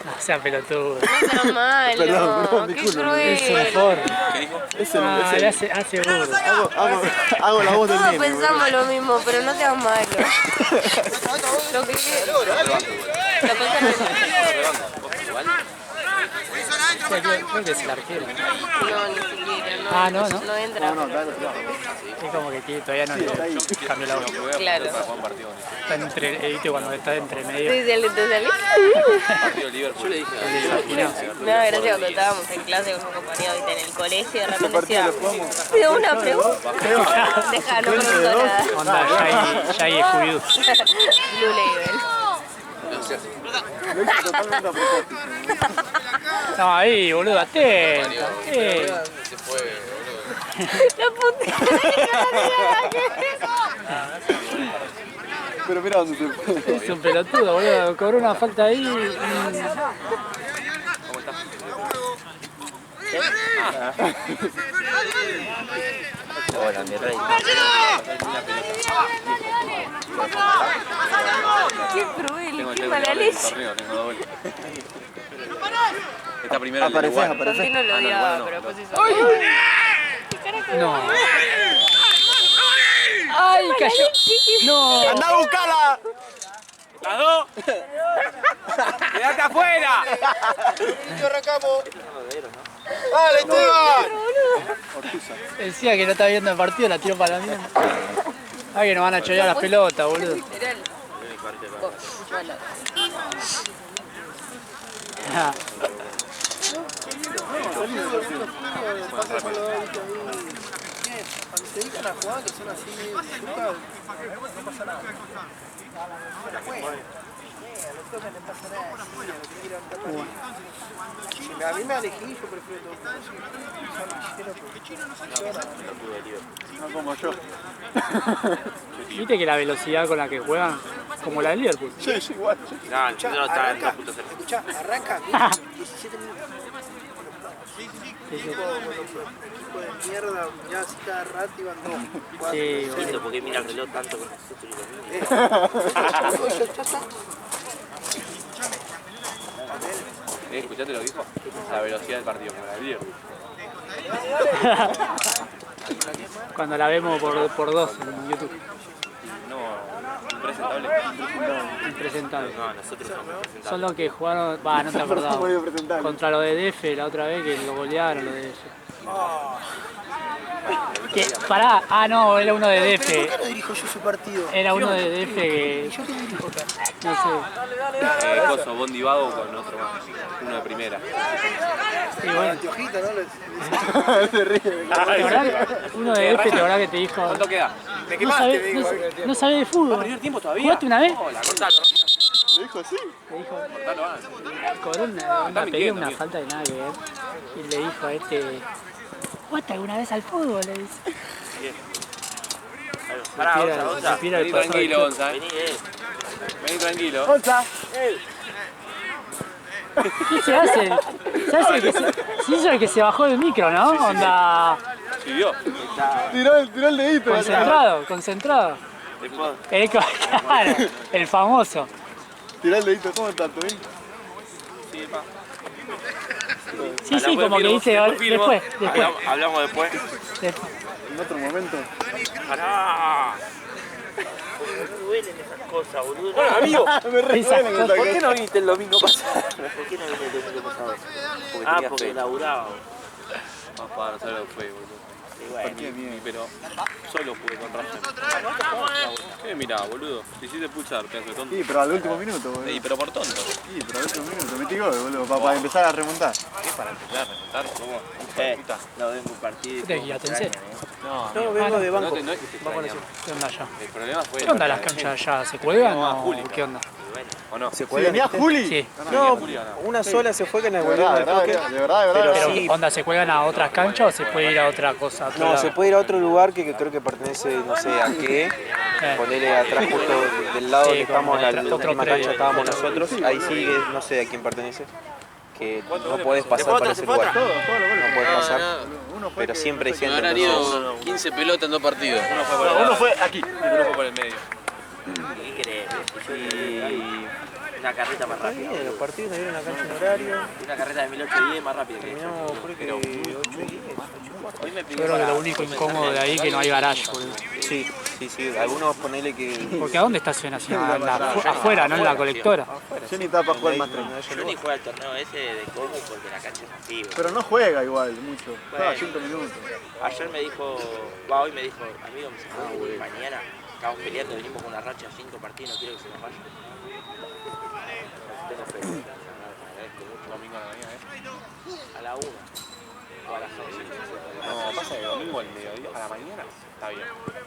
Speaker 5: No sean pelotudos.
Speaker 6: No seas malo.
Speaker 2: Perdón,
Speaker 6: Qué
Speaker 2: disculpe.
Speaker 5: Es un
Speaker 6: cruel.
Speaker 5: forro.
Speaker 4: ¿Qué dijo?
Speaker 2: Es el...
Speaker 5: Ah,
Speaker 2: es
Speaker 5: le
Speaker 2: el-
Speaker 5: hace burro.
Speaker 2: hago la voz del
Speaker 6: Todos
Speaker 2: nene. boludo.
Speaker 6: pensamos lo mismo, pero no seas malo. Lo que lo
Speaker 5: Creo que es el arquero.
Speaker 6: No, ni siquiera. No,
Speaker 5: Ah, no, no.
Speaker 6: No entra.
Speaker 2: No, claro, claro.
Speaker 5: Es como que todavía no le cambió la voz.
Speaker 6: Claro.
Speaker 4: Para jugar un partido bonito.
Speaker 5: Está entre, ¿viste? Cuando está entre medio.
Speaker 6: ¿Te salís?
Speaker 4: Partido Liverpool. Yo le dije
Speaker 6: No, gracias cuando estábamos en clase con un compañero ¿viste? En el colegio, de repente decía, pido una pregunta. Deja, no pregunto nada.
Speaker 5: Onda, ya hay judío.
Speaker 6: Blue Label.
Speaker 2: Lo hice totalmente a propósito.
Speaker 5: No, ahí, boludo, atento.
Speaker 7: Se fue, boludo.
Speaker 6: La puta.
Speaker 2: Pero mira dónde se fue.
Speaker 5: Es un pelotudo, boludo. Cobró una falta ahí.
Speaker 1: Hola, mi rey.
Speaker 6: Qué cruel,
Speaker 4: Tengo
Speaker 6: qué
Speaker 4: el
Speaker 6: mala
Speaker 4: del
Speaker 6: leche.
Speaker 4: torneo, tengo doble. Esta primera el de
Speaker 2: Aparecés,
Speaker 4: Uruguay.
Speaker 2: aparecés.
Speaker 6: Santino lo odiaba,
Speaker 4: no,
Speaker 6: pero
Speaker 4: no.
Speaker 6: después hizo. ¿Qué carajo?
Speaker 5: No. ¡Ay, cayó! ¡No!
Speaker 2: ¡Andá a buscarla!
Speaker 4: ¡Las dos! ¡Quédate afuera!
Speaker 2: arrancamos! ¡Dale, Esteban!
Speaker 5: Decía que no estaba viendo el partido, la tiró para la mierda. Ay, que nos van a chorear las pelotas, boludo.
Speaker 6: Literal. Vos, malo.
Speaker 5: Ah,
Speaker 8: Cuando se dedican a jugar, que son así, nunca, no pasa nada. Si a mí me elegí, yo prefiero todo.
Speaker 2: No como yo.
Speaker 5: ¿Viste que la velocidad con la que juegan, como la del Liverpool?
Speaker 2: Sí, sí, igual. Sí.
Speaker 1: No, no está en
Speaker 8: Arranca,
Speaker 1: 2.0.
Speaker 8: escuchá, arranca 17 minutos. Equipo de mierda, mirá así cada rato y van dos.
Speaker 5: Sí, boludo.
Speaker 1: Porque mira el reloj tanto con nosotros y
Speaker 4: ¿Escuchaste lo que dijo? La velocidad del partido, como la del Liverpool.
Speaker 5: Cuando la vemos por dos en YouTube.
Speaker 4: No, impresentable.
Speaker 5: Impresentable.
Speaker 1: No, nosotros somos presentables.
Speaker 5: Son los que jugaron, va, no te acordás.
Speaker 2: Muy presentable.
Speaker 5: Contra los de DF la otra vez que lo golearon los de DF. Que, pará, no, era uno de
Speaker 8: ¿Por qué
Speaker 5: DF.
Speaker 8: no dirijo yo su partido?
Speaker 5: Era uno de DF que,
Speaker 8: ¿Yo qué dirijo acá?
Speaker 5: no sé.
Speaker 4: Coso, Bondi Vago con otro más. Uno de primera.
Speaker 5: Sí, bueno.
Speaker 8: Anteojito, ¿no?
Speaker 2: Se ríe.
Speaker 5: ¿Te acordás? Uno de DF, ¿te acordás que te dijo?
Speaker 4: ¿Cuánto queda?
Speaker 5: No sabés de fútbol.
Speaker 4: ¿Primer tiempo todavía?
Speaker 5: ¿Jugaste una vez?
Speaker 4: Hola, contalo.
Speaker 2: Le dijo así.
Speaker 5: Le dijo,
Speaker 4: Cortalo antes.
Speaker 5: cobró una pedía una falta de nada que ver. Y le dijo a este, ¿jugaste alguna vez al fútbol? Le dice.
Speaker 1: Pará,
Speaker 5: Respira-
Speaker 1: Gonza.
Speaker 5: respira el
Speaker 4: Vení
Speaker 5: pasado
Speaker 4: tranquilo,
Speaker 5: de
Speaker 4: Gonza.
Speaker 1: Vení,
Speaker 4: Vení tranquilo.
Speaker 2: ¡Onza!
Speaker 5: ¿Qué se hace? Se hace el que se hizo el que se bajó del micro, ¿no? Onda
Speaker 4: ¿Siguió?
Speaker 2: Tiró el dedito.
Speaker 5: concentrado. Claro, el famoso.
Speaker 2: Tiró el dedito. ¿Cómo estás, Tobín?
Speaker 4: Sí, pa.
Speaker 5: Sí, como que dice después.
Speaker 1: Hablamos después.
Speaker 2: En otro momento.
Speaker 1: Pará. Me duelen esas cosas, boludo.
Speaker 4: Bueno, amigo,
Speaker 2: Me re
Speaker 5: Esas
Speaker 2: duele
Speaker 5: cosas.
Speaker 2: esta
Speaker 4: ¿por qué no viniste el domingo pasado?
Speaker 1: ¿Por qué no vine el domingo pasado?
Speaker 4: tenías
Speaker 1: Porque
Speaker 4: fe.
Speaker 1: laburaba.
Speaker 4: Más para saber lo que fue, boludo.
Speaker 1: Y bueno,
Speaker 2: Qué bien.
Speaker 4: Pero solo jugué con Racing. ¿Qué mirá, boludo? Te hiciste pulsar, pedazo de tonto.
Speaker 2: Sí, pero al último minuto, boludo.
Speaker 4: Sí, pero por tonto.
Speaker 2: Sí, pero al último minuto. Metí gol, boludo, para empezar a remontar.
Speaker 4: ¿Qué para empezar a remontar? ¿Cómo?
Speaker 1: no vengo un partido.
Speaker 5: ¿Te guiatense?
Speaker 8: No, vengo de banco.
Speaker 4: No es que te extrañamos.
Speaker 5: ¿Qué onda allá?
Speaker 4: El problema fue...
Speaker 5: ¿Qué onda las canchas allá? ¿Se cuelgan
Speaker 4: No,
Speaker 5: o
Speaker 4: Juli.
Speaker 5: qué onda?
Speaker 4: ¿O no?
Speaker 8: ¿Se
Speaker 2: ¿Sí, venía Juli?
Speaker 5: Sí.
Speaker 8: No,
Speaker 4: Juli o no.
Speaker 8: una sola se fue que en el
Speaker 2: De verdad, de verdad, de verdad.
Speaker 5: Pero,
Speaker 8: sí.
Speaker 5: ¿onda se cuelgan a otras canchas o se puede ir a otra cosa? a otro
Speaker 8: No,
Speaker 5: lado?
Speaker 8: se puede ir a otro lugar que creo que pertenece, no sé a qué. Ponerle atrás justo del lado
Speaker 5: Sí,
Speaker 8: que estamos,
Speaker 5: como
Speaker 8: la
Speaker 5: otro
Speaker 8: última
Speaker 5: predio.
Speaker 8: cancha estábamos nosotros. Ahí sí que no sé a quién pertenece. Que no podés pasar para ese lugar. No podés pasar. Pero siempre hay gente.
Speaker 7: Me habrán ido 15 pelotas en 2 partidos.
Speaker 4: Uno fue por el
Speaker 2: Uno fue aquí.
Speaker 4: uno fue por el medio.
Speaker 1: ¿Qué querés?
Speaker 8: Y
Speaker 1: Una carreta más
Speaker 8: está
Speaker 1: rápida.
Speaker 8: bien, los partidos nos dieron la cancha en horario.
Speaker 1: Una carreta de 1810 más rápida que
Speaker 8: Terminamos creo que 8 y 10.
Speaker 1: Hoy me
Speaker 5: Yo
Speaker 1: pidió
Speaker 5: creo que
Speaker 1: para...
Speaker 5: lo único incómodo de ahí es que no hay garage, boludo.
Speaker 8: Sí. Algunos ponele que.
Speaker 5: Porque ¿a dónde estacionas? Afuera, no en la colectora.
Speaker 2: Yo ni estaba para jugar más tren.
Speaker 1: Yo ni juego al torneo ese de Como porque la cancha es así, boludo.
Speaker 2: Pero no juega igual mucho. Juega
Speaker 1: Bueno.
Speaker 2: 5 minutos.
Speaker 1: Ayer me dijo, hoy me dijo, amigo, me dijo, mañana estamos peleando, venimos con una racha de 5 partidos, no quiero que se nos vaya. Tengo fe. Agradezco mucho.
Speaker 4: Domingo a la mañana,
Speaker 1: A la 1 o a las 11.
Speaker 4: No, pasa que domingo al mediodía, a la mañana está bien.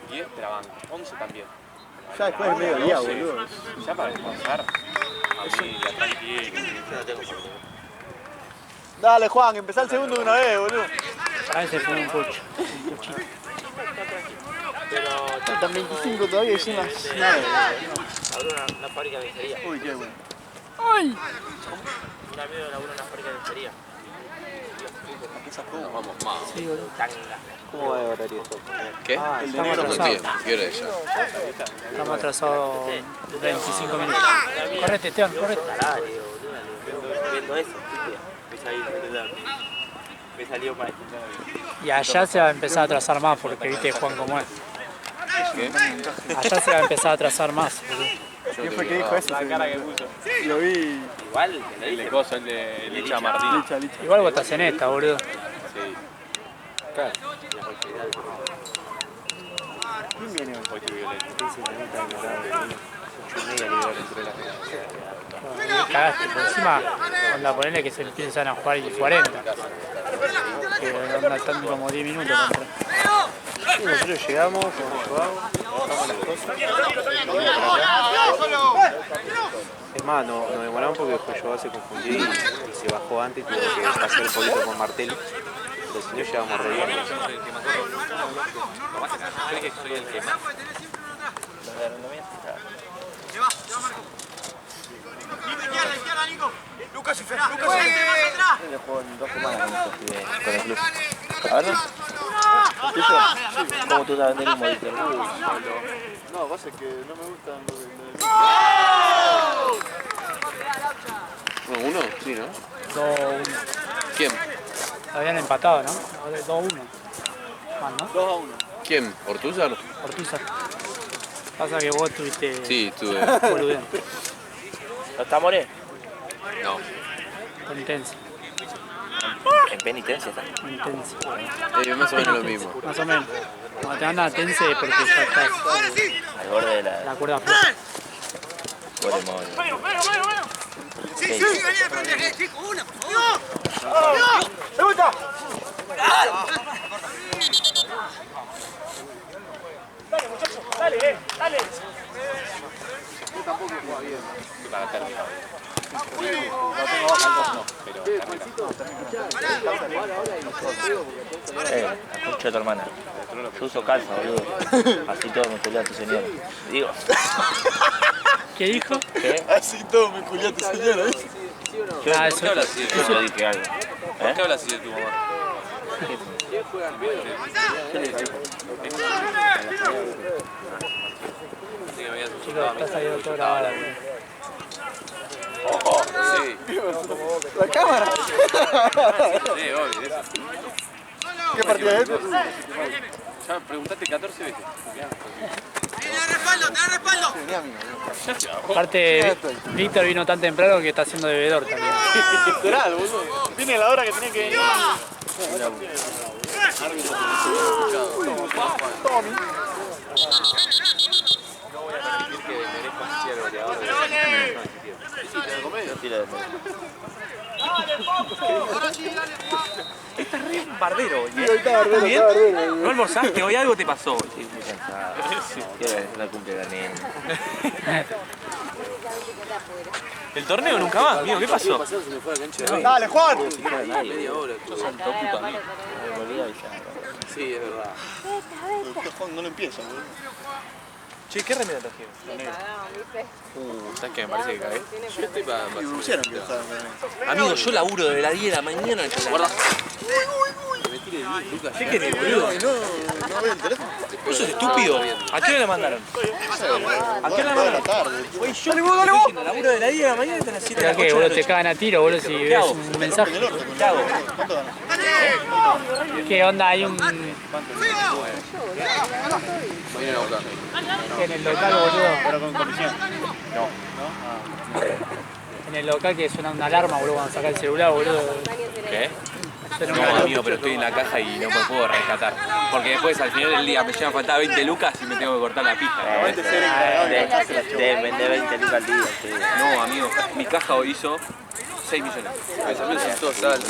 Speaker 4: 10 te la banco, 11 también.
Speaker 2: Ya después del mediodía,
Speaker 4: 12,
Speaker 2: boludo.
Speaker 4: Ya para descansar, familia, tranquilo.
Speaker 1: Yo no tengo problema.
Speaker 2: Dale, Juan, empezá el segundo de una vez, boludo.
Speaker 5: A veces fue un pucho.
Speaker 1: Pero
Speaker 2: Están 25 todavía y son las 9.
Speaker 1: abrió una fábrica de lencería.
Speaker 2: Uy, qué bueno.
Speaker 5: ¡Ay!
Speaker 1: Un amigo labura en una fábrica de lencería.
Speaker 4: Vamos, más.
Speaker 5: Sí, boludo.
Speaker 8: ¿Cómo va de horario esto?
Speaker 7: ¿Qué?
Speaker 2: el de
Speaker 5: Estamos
Speaker 2: negro.
Speaker 7: No
Speaker 5: atrasados.
Speaker 7: entiendo. ¿Qué hora es ya?
Speaker 5: Estamos atrasados 25 minutos. Correte, Esteban, correte.
Speaker 1: Viendo eso, me salió para
Speaker 5: Y allá se va a empezar a atrasar más porque viste Juan cómo es.
Speaker 7: ¿Qué?
Speaker 5: Allá se va a empezar a atrasar más. Boludo.
Speaker 2: ¿Quién fue que dijo eso?
Speaker 4: La cara que puso.
Speaker 2: Lo vi.
Speaker 1: igual, que le
Speaker 4: El
Speaker 1: dije.
Speaker 4: de Coso, el de Licha Martín.
Speaker 2: Licha, licha.
Speaker 5: Igual vos estás en esta, boludo.
Speaker 4: Sí.
Speaker 2: ¿Quién viene hoy?
Speaker 4: Porque Violeta.
Speaker 8: 8:30 liberar entre las
Speaker 5: Cagaste, por encima, onda ponele que se empiezan a jugar y 40. Que onda están como 10 minutos contra.
Speaker 8: Sí, nosotros llegamos, nos jugamos, bajamos las cosas. Es más, nos demoramos porque después yo se confundió y se bajó antes y tuvo que pasar el poquito con Martelli. Pero si no llegamos re bien.
Speaker 4: ¿Crees que soy el que más?
Speaker 8: Yo le juego en 2 semanas con estos pibes, con el club.
Speaker 1: A ver, ¿cómo tú sabes del humo? Dice,
Speaker 2: No, pasa que no me gustan
Speaker 7: ¿1-1? Sí, ¿no?
Speaker 5: 2-1.
Speaker 7: ¿Quién?
Speaker 5: Habían empatado, ¿no? 2-1. Más, ¿no?
Speaker 2: 2-1.
Speaker 7: ¿Quién? ¿Ortúzar?
Speaker 5: Ortúzar. Pasa que vos estuviste
Speaker 7: Sí, estuve.
Speaker 5: boludeando.
Speaker 1: ¿No está More?
Speaker 7: No.
Speaker 5: Intenso.
Speaker 1: En penitencia está.
Speaker 5: Intenso.
Speaker 7: Más o menos lo mismo.
Speaker 5: Más o menos. Cuando te mandan a tense es porque ya estás
Speaker 1: Al borde de
Speaker 5: la cuerda floja.
Speaker 1: More, More. Escucha a tu hermana. Yo uso calza, boludo. Así todo me culea a tu señora. Digo.
Speaker 5: ¿Qué dijo?
Speaker 1: ¿Qué?
Speaker 2: Así todo me culió tu señora.
Speaker 5: Ah,
Speaker 4: ¿Por qué hablas así de tu
Speaker 1: Yo
Speaker 4: mamá?
Speaker 1: dije algo.
Speaker 4: ¿Por qué hablas así de tu mamá? Sí, que me habías
Speaker 5: Chicos, está saliendo toda la hora.
Speaker 4: Sí,
Speaker 2: La cámara.
Speaker 4: sí, obvio, eso.
Speaker 2: ¿Qué partida es esta?
Speaker 4: Ya me preguntaste 14 veces.
Speaker 2: Tenía amigo.
Speaker 5: Aparte, Víctor vino tan temprano que está haciendo de bebedor también.
Speaker 2: Literal, boludo. Vine a la hora que tenía que venir.
Speaker 4: Que merezco así al goleador de...
Speaker 1: Yo tiro de
Speaker 4: Estás re bardero,
Speaker 2: Estaba re,
Speaker 4: bien?
Speaker 2: estaba re.
Speaker 4: ¿No almorzaste? ¿Hoy algo te pasó?
Speaker 1: Estoy muy cansado. Quiero la cumple de la nena.
Speaker 4: ¿El torneo nunca más, amigo? ¿Qué pasó?
Speaker 2: Dale, Juan.
Speaker 8: Media hora.
Speaker 4: Santo puto amigo.
Speaker 1: Me volví a avisar.
Speaker 8: Sí, es verdad.
Speaker 2: Juan no lo empieza, boludo.
Speaker 4: Che, ¿qué remera trajeron? ¿Sabes qué? Me parece que cagué.
Speaker 8: Yo estoy para...
Speaker 2: Me pusieron que usaban también.
Speaker 4: Amigo, yo laburo desde las 10 de la mañana. Guarda. ¿Qué querés, boludo?
Speaker 2: No veo el teléfono.
Speaker 4: ¿Vos sos estúpido? ¿A qué hora le mandaron? ¿A qué hora le
Speaker 2: Toda la
Speaker 4: mandaron?
Speaker 2: tarde.
Speaker 4: Güey, yo estoy diciendo, laburo de las 10 de la mañana hasta las 7 de
Speaker 5: Mirá
Speaker 4: la
Speaker 5: que,
Speaker 4: noche.
Speaker 5: boludo, te cagan a tiro, boludo, si ves
Speaker 4: hago?
Speaker 5: un mensaje.
Speaker 4: ¿Qué hago?
Speaker 2: ¿Cuánto ganas?
Speaker 5: ¿Qué onda? Hay un...
Speaker 7: Vienen a buscar.
Speaker 5: En el local, boludo.
Speaker 2: Pero con comisión.
Speaker 5: En el local que suena una alarma, boludo, cuando saca el celular, boludo.
Speaker 4: ¿Qué?
Speaker 5: Suena una
Speaker 4: No,
Speaker 5: alarma.
Speaker 4: amigo, pero estoy en la caja y no me puedo rescatar. Porque después al final del día me llevan a faltar 20 lucas y me tengo que cortar la pija.
Speaker 1: De vender 20 lucas al día. Sí.
Speaker 4: No, amigo, mi caja hoy hizo 6 millones.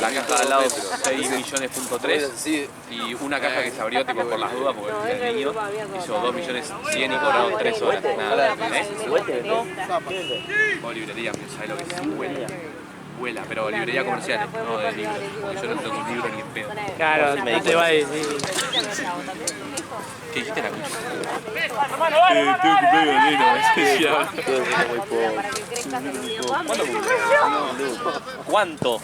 Speaker 4: La caja de al lado 6 millones.3
Speaker 7: Sí,
Speaker 4: y una caja que se abrió tipo por las dudas porque era el niño hizo 2 millones 100 y cobraron 3 horas. Nada, ¿eh?
Speaker 1: ¿Suete?
Speaker 4: Vos librería, ¿sabés lo que es? vuela, pero librería comercial, no de libros. Porque yo no tengo un libro ni en pedo.
Speaker 5: Claro, no te va a decir.
Speaker 4: ¿Qué dijiste la concha?
Speaker 2: Tengo que pedir veneno, especial.
Speaker 4: ¿Cuánto?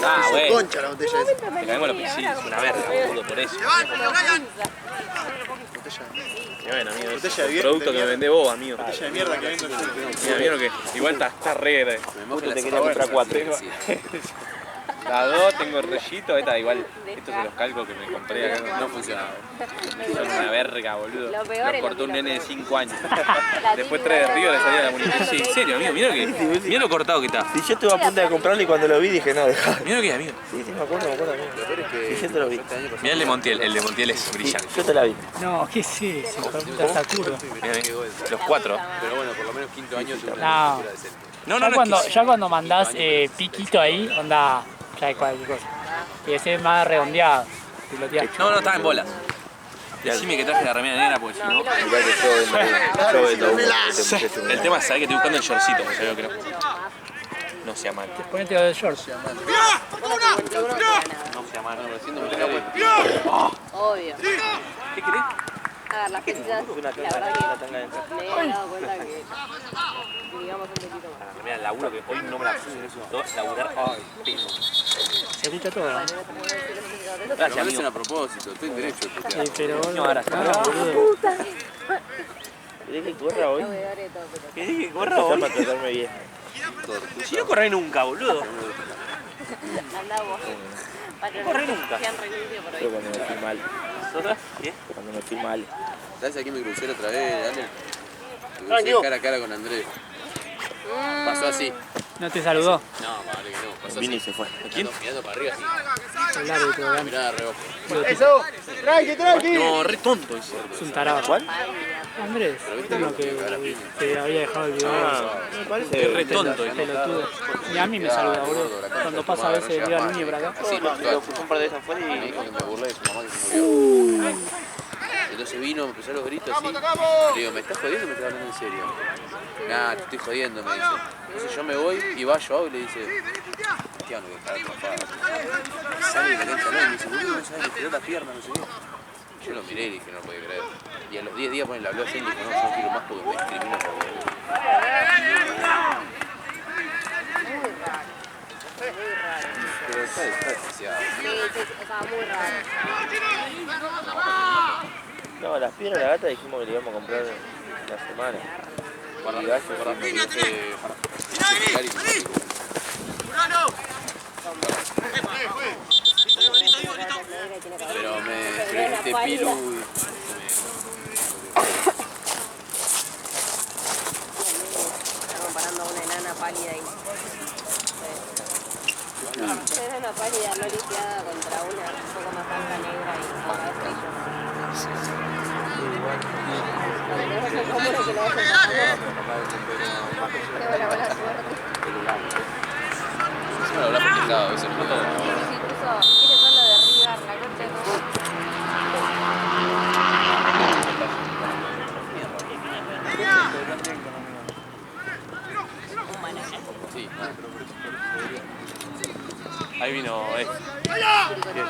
Speaker 4: Ah, bueno.
Speaker 2: Concha la botella esa.
Speaker 4: Me caemos la piscina, es una verga, boludo, por eso. Y bueno, amigo, es
Speaker 2: Botella de
Speaker 4: el
Speaker 2: bien,
Speaker 4: producto
Speaker 2: de
Speaker 4: que me vende vos, amigo.
Speaker 2: Botella de mierda que vendo yo.
Speaker 4: Mira, amigo, que igual está re.
Speaker 7: Justo te quería comprar 4.
Speaker 4: La 2 tengo el rellito, esta igual, estos son los calcos que me compré acá.
Speaker 7: No funcionaba.
Speaker 4: Son una verga, boludo.
Speaker 6: Lo peor
Speaker 4: Los
Speaker 6: es
Speaker 4: cortó
Speaker 6: lo
Speaker 4: un
Speaker 6: que
Speaker 4: nene de
Speaker 6: lo
Speaker 4: 5 años.
Speaker 6: La
Speaker 4: Después
Speaker 6: típica
Speaker 4: 3 de Río le
Speaker 6: de-
Speaker 4: salía la munición. Sí, en serio, amigo, mira lo cortado que está.
Speaker 9: Si yo estuve a punto de comprarlo y cuando lo vi dije, no, dejá.
Speaker 4: Mira lo que es, amigo.
Speaker 9: Sí, sí, me acuerdo, amigo. Sí, yo te lo vi.
Speaker 4: Mira el de Montiel es brillante.
Speaker 9: Yo te la vi.
Speaker 5: No, ¿qué es eso? Puta Sakura.
Speaker 4: Mirá, los 4.
Speaker 7: Pero bueno, por lo menos quinto año seguro.
Speaker 5: No.
Speaker 4: No,
Speaker 5: Ya cuando mandás piquito ahí, onda, ya es cualquier cosa. Y ese es más redondeado. Pilotear.
Speaker 4: No, estaba en bolas. Decime que traje la remera negra porque si no.
Speaker 9: Mirá que yo vendo uno.
Speaker 4: El tema es saber que estoy buscando el shortcito, porque yo creo que no sea mal.
Speaker 5: Ponete los shorts.
Speaker 4: No sea mal.
Speaker 6: Obvio.
Speaker 4: ¿Qué querés?
Speaker 6: A ver, las petitas, la verdad que me he dado cuenta que digamos un poquito más.
Speaker 4: La remera del laburo que hoy no me la puse, no resultó laburar. Ay, peso.
Speaker 5: Se escucha todo. ¿No?
Speaker 4: Gracias,
Speaker 7: No
Speaker 4: amigo.
Speaker 7: a propósito, estoy en derecho.
Speaker 5: Sí, pero
Speaker 4: No, ahora sí.
Speaker 5: boludo.
Speaker 9: ¿Querés que corra hoy?
Speaker 5: ¿Querés que corra hoy?
Speaker 9: Para tratarme bien.
Speaker 5: Si no corré nunca, boludo.
Speaker 6: Andamos.
Speaker 5: No corré nunca.
Speaker 6: Sean reinicio por
Speaker 9: Pero
Speaker 6: hoy.
Speaker 9: cuando me fui mal.
Speaker 5: ¿Nosotras? ¿Qué?
Speaker 9: Cuando me fui mal.
Speaker 7: ¿Sabes a quién me crucé la otra vez, Daniel? Me crucé cara a cara con Andrés. Pasó así.
Speaker 5: ¿No te saludó?
Speaker 7: No, madre que no. Pasó
Speaker 9: Vine y
Speaker 7: así.
Speaker 9: se fue.
Speaker 7: Mirando para arriba así.
Speaker 5: El árbitro, Dani.
Speaker 7: Mirada de reojo.
Speaker 2: Eso, tranqui.
Speaker 4: No, re tonto ese.
Speaker 5: Es un tarado. ¿Cuál? Andrés, uno que había dejado el video.
Speaker 9: Me parece
Speaker 4: Es re tonto ese.
Speaker 5: Pelotudo. Y a mí me saluda, boludo. Cuando pasa a veces veo a Núñez por acá.
Speaker 7: Sí,
Speaker 9: Lo puse un par de veces afuera
Speaker 7: me
Speaker 9: y...
Speaker 7: dijo que me burlé de su mamá que se murió. Entonces vino, me empezó los gritos así. Le digo, ¿me estás jodiendo o me estás hablando en serio? Nah, te estoy jodiendo, me dice. Entonces yo me voy y va yo y le dice, Cristiano, que está atrapado. Sale de la cancha, no, y me dice, boludo, no sabes, me tiró la pierna, no sé qué. Yo lo miré y dije, no lo podía creer. Y a los 10 días, le habló así y le dijo, no, yo no quiero más porque me discrimina por mi Pero está desgraciado.
Speaker 6: Sí, o sea, muy raro.
Speaker 9: No, las piedras de la gata dijimos que le íbamos a comprar la semana.
Speaker 7: Para,
Speaker 9: Y gallo,
Speaker 7: para,
Speaker 9: sí.
Speaker 7: me crucé, pero me dijiste Pilu y
Speaker 6: Está comparando a una enana pálida y... Una enana pálida no lisiada contra una un poco más blanca, negra y con cabello. ¿Cómo es que lo hacen pasar? Qué buena suerte.
Speaker 7: encima lo habrá festejado a veces.
Speaker 6: Incluso quiere ser lo de River, la concha de todo.
Speaker 7: Sí,
Speaker 4: Ahí vino, Ahí vino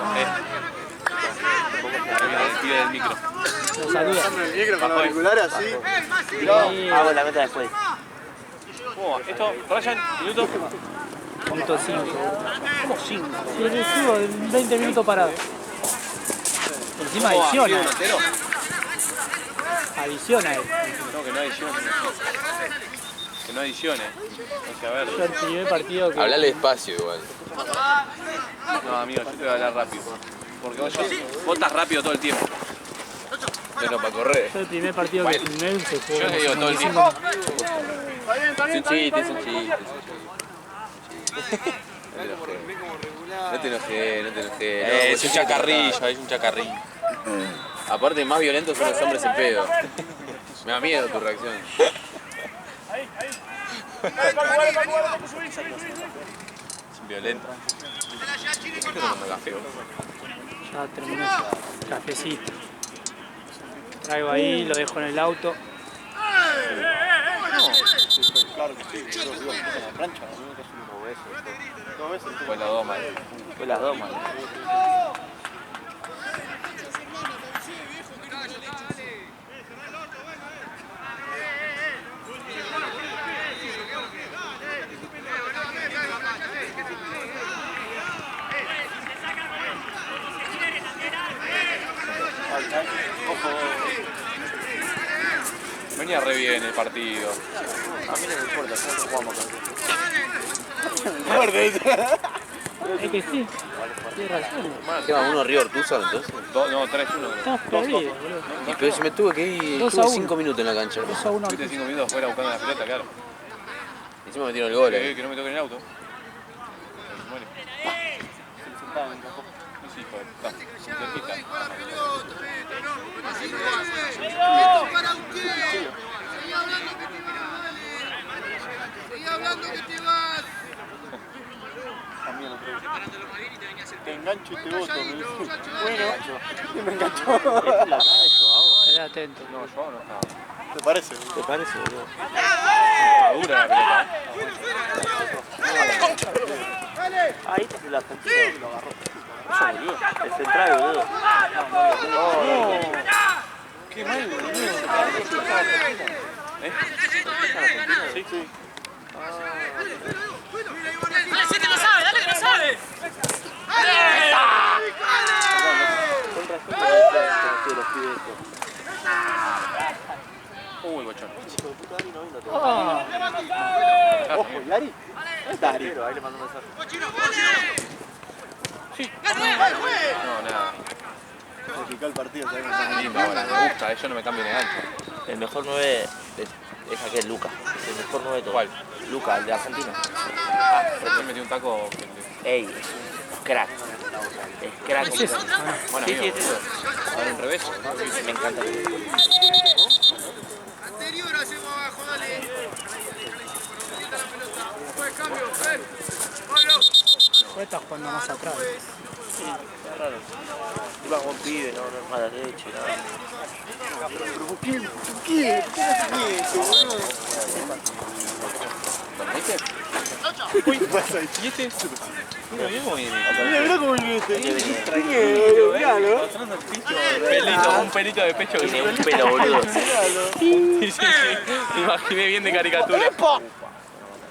Speaker 4: el pibe del micro.
Speaker 5: Nos saluda.
Speaker 2: El micro con los auriculares así.
Speaker 9: Hago la meta después.
Speaker 4: Esto, Ryan, minuto.
Speaker 5: Minuto 5. ¿Cómo 5? Sí, le sigo 20 minutos parado. Encima adiciona. Adiciona él.
Speaker 4: No, que no adicione. Que no adicione. O sea, a ver.
Speaker 5: Yo el primer partido que...
Speaker 7: hablale despacio igual.
Speaker 4: No, amigo, yo te voy a hablar rápido. Porque vos estás rápido todo el tiempo.
Speaker 7: Bueno, para correr.
Speaker 5: Yo el primer partido que filmé se jugó.
Speaker 4: Yo le digo todo el
Speaker 5: 95.
Speaker 4: tiempo.
Speaker 7: Es un chiste, es un chiste. No te enojes, no te enojes.
Speaker 4: Es un chacarrillo, es un chacarrillo.
Speaker 7: Aparte, más violentos son los hombres en pedo. Me da miedo tu reacción.
Speaker 4: Es violento. Estoy tomando café, boludo.
Speaker 5: Ya terminó. Cafecito. Traigo ahí, lo dejo en el auto.
Speaker 2: Claro que sí, yo digo, en la plancha, a mí me cayó 2 veces.
Speaker 4: Fue la doma.
Speaker 9: Fue las 2, man.
Speaker 4: Venía re bien el partido.
Speaker 9: A mí no me importa, nosotros jugamos con
Speaker 5: Es que sí. Tienes razón.
Speaker 7: ¿Qué va? ¿1 River Tucson entonces?
Speaker 4: No, 3-1.
Speaker 5: Estamos perdidos, boludo.
Speaker 7: Y pero si me tuve que ir,
Speaker 5: 2 a
Speaker 7: estuve
Speaker 5: 1.
Speaker 7: 5 minutos en la cancha.
Speaker 5: 2 a 1.
Speaker 4: Fuiste 5 minutos afuera buscando la pelota, claro.
Speaker 7: Encima me metieron el gol.
Speaker 4: Que no me toquen el auto. Bueno. Sí, joder, está. Cerquita.
Speaker 3: Seguí hablando que te vas.
Speaker 2: Te engancho y te boto, me dice. Bueno, y me enganchó.
Speaker 5: Esté atento.
Speaker 4: No, yo no estaba.
Speaker 2: ¿Te parece?
Speaker 7: ¿Te parece, boludo?
Speaker 4: Está dura la pelota.
Speaker 9: Ahí está el argentino lo agarró. Eso, boludo. El central, boludo.
Speaker 4: Qué mal, boludo.
Speaker 2: Sí, sí.
Speaker 3: ¡Dale, si te lo sabe! ¡Dale que lo sabe!
Speaker 4: Uy, bochón.
Speaker 2: Ojo, Yari. Dari.
Speaker 9: Ahí le mando un mensaje.
Speaker 4: No, nada.
Speaker 2: Se picó el partido, ¿sabes?
Speaker 4: Lindo ahora, me gusta, yo no me cambio de gancho.
Speaker 9: El mejor 9 es aquel, Luca. El mejor 9 de todos.
Speaker 4: ¿Cuál?
Speaker 9: Luca, el de Argentina.
Speaker 4: Recién metí un taco.
Speaker 9: Ey, es un crack. Es crack.
Speaker 5: ¿Es eso?
Speaker 4: Bueno,
Speaker 9: Sí,
Speaker 4: amigo.
Speaker 9: sí, es eso.
Speaker 4: Ahora un revés.
Speaker 9: Me encanta.
Speaker 3: Anterior hacemos abajo, dale. Quita la pelota. Después cambio. Pablo.
Speaker 5: Vos estás jugando más atrás.
Speaker 9: Es raro. Iba con pibe, no es mala leche, nada.
Speaker 2: ¿Por qué? ¿Qué haces eso, boludo?
Speaker 4: ¿Viste?
Speaker 2: ¿Qué pasa ahí?
Speaker 4: ¿Y este? Mira, mira cómo viene.
Speaker 2: Mira cómo viene este. Míralo.
Speaker 4: Un pelito de pecho que
Speaker 9: Tiene un pelo, boludo.
Speaker 4: Sí, me imaginé bien de caricatura.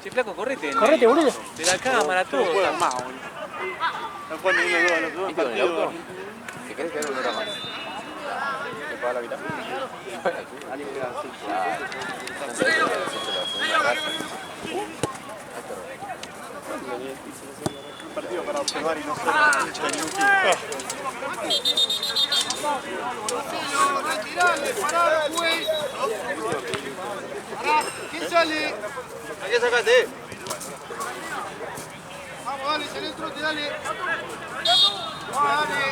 Speaker 4: Che, flaco, correte.
Speaker 5: Correte, boludo.
Speaker 4: De la cámara, todo.
Speaker 2: No juegan más, boludo. No juegan ni 1-2 a los dos
Speaker 7: ¿Viste con el auto?
Speaker 2: partidos.
Speaker 7: ¿Te querés quedar una hora más?
Speaker 4: ¿Te paga la mitad?
Speaker 2: Un partido para observar y no ser hincha de Newell's.
Speaker 3: Retirale, pará, güey. Pará, ¿quién sale?
Speaker 2: ¿A qué sacaste?
Speaker 3: Vamos, dale, sale el trote, dale. Dale.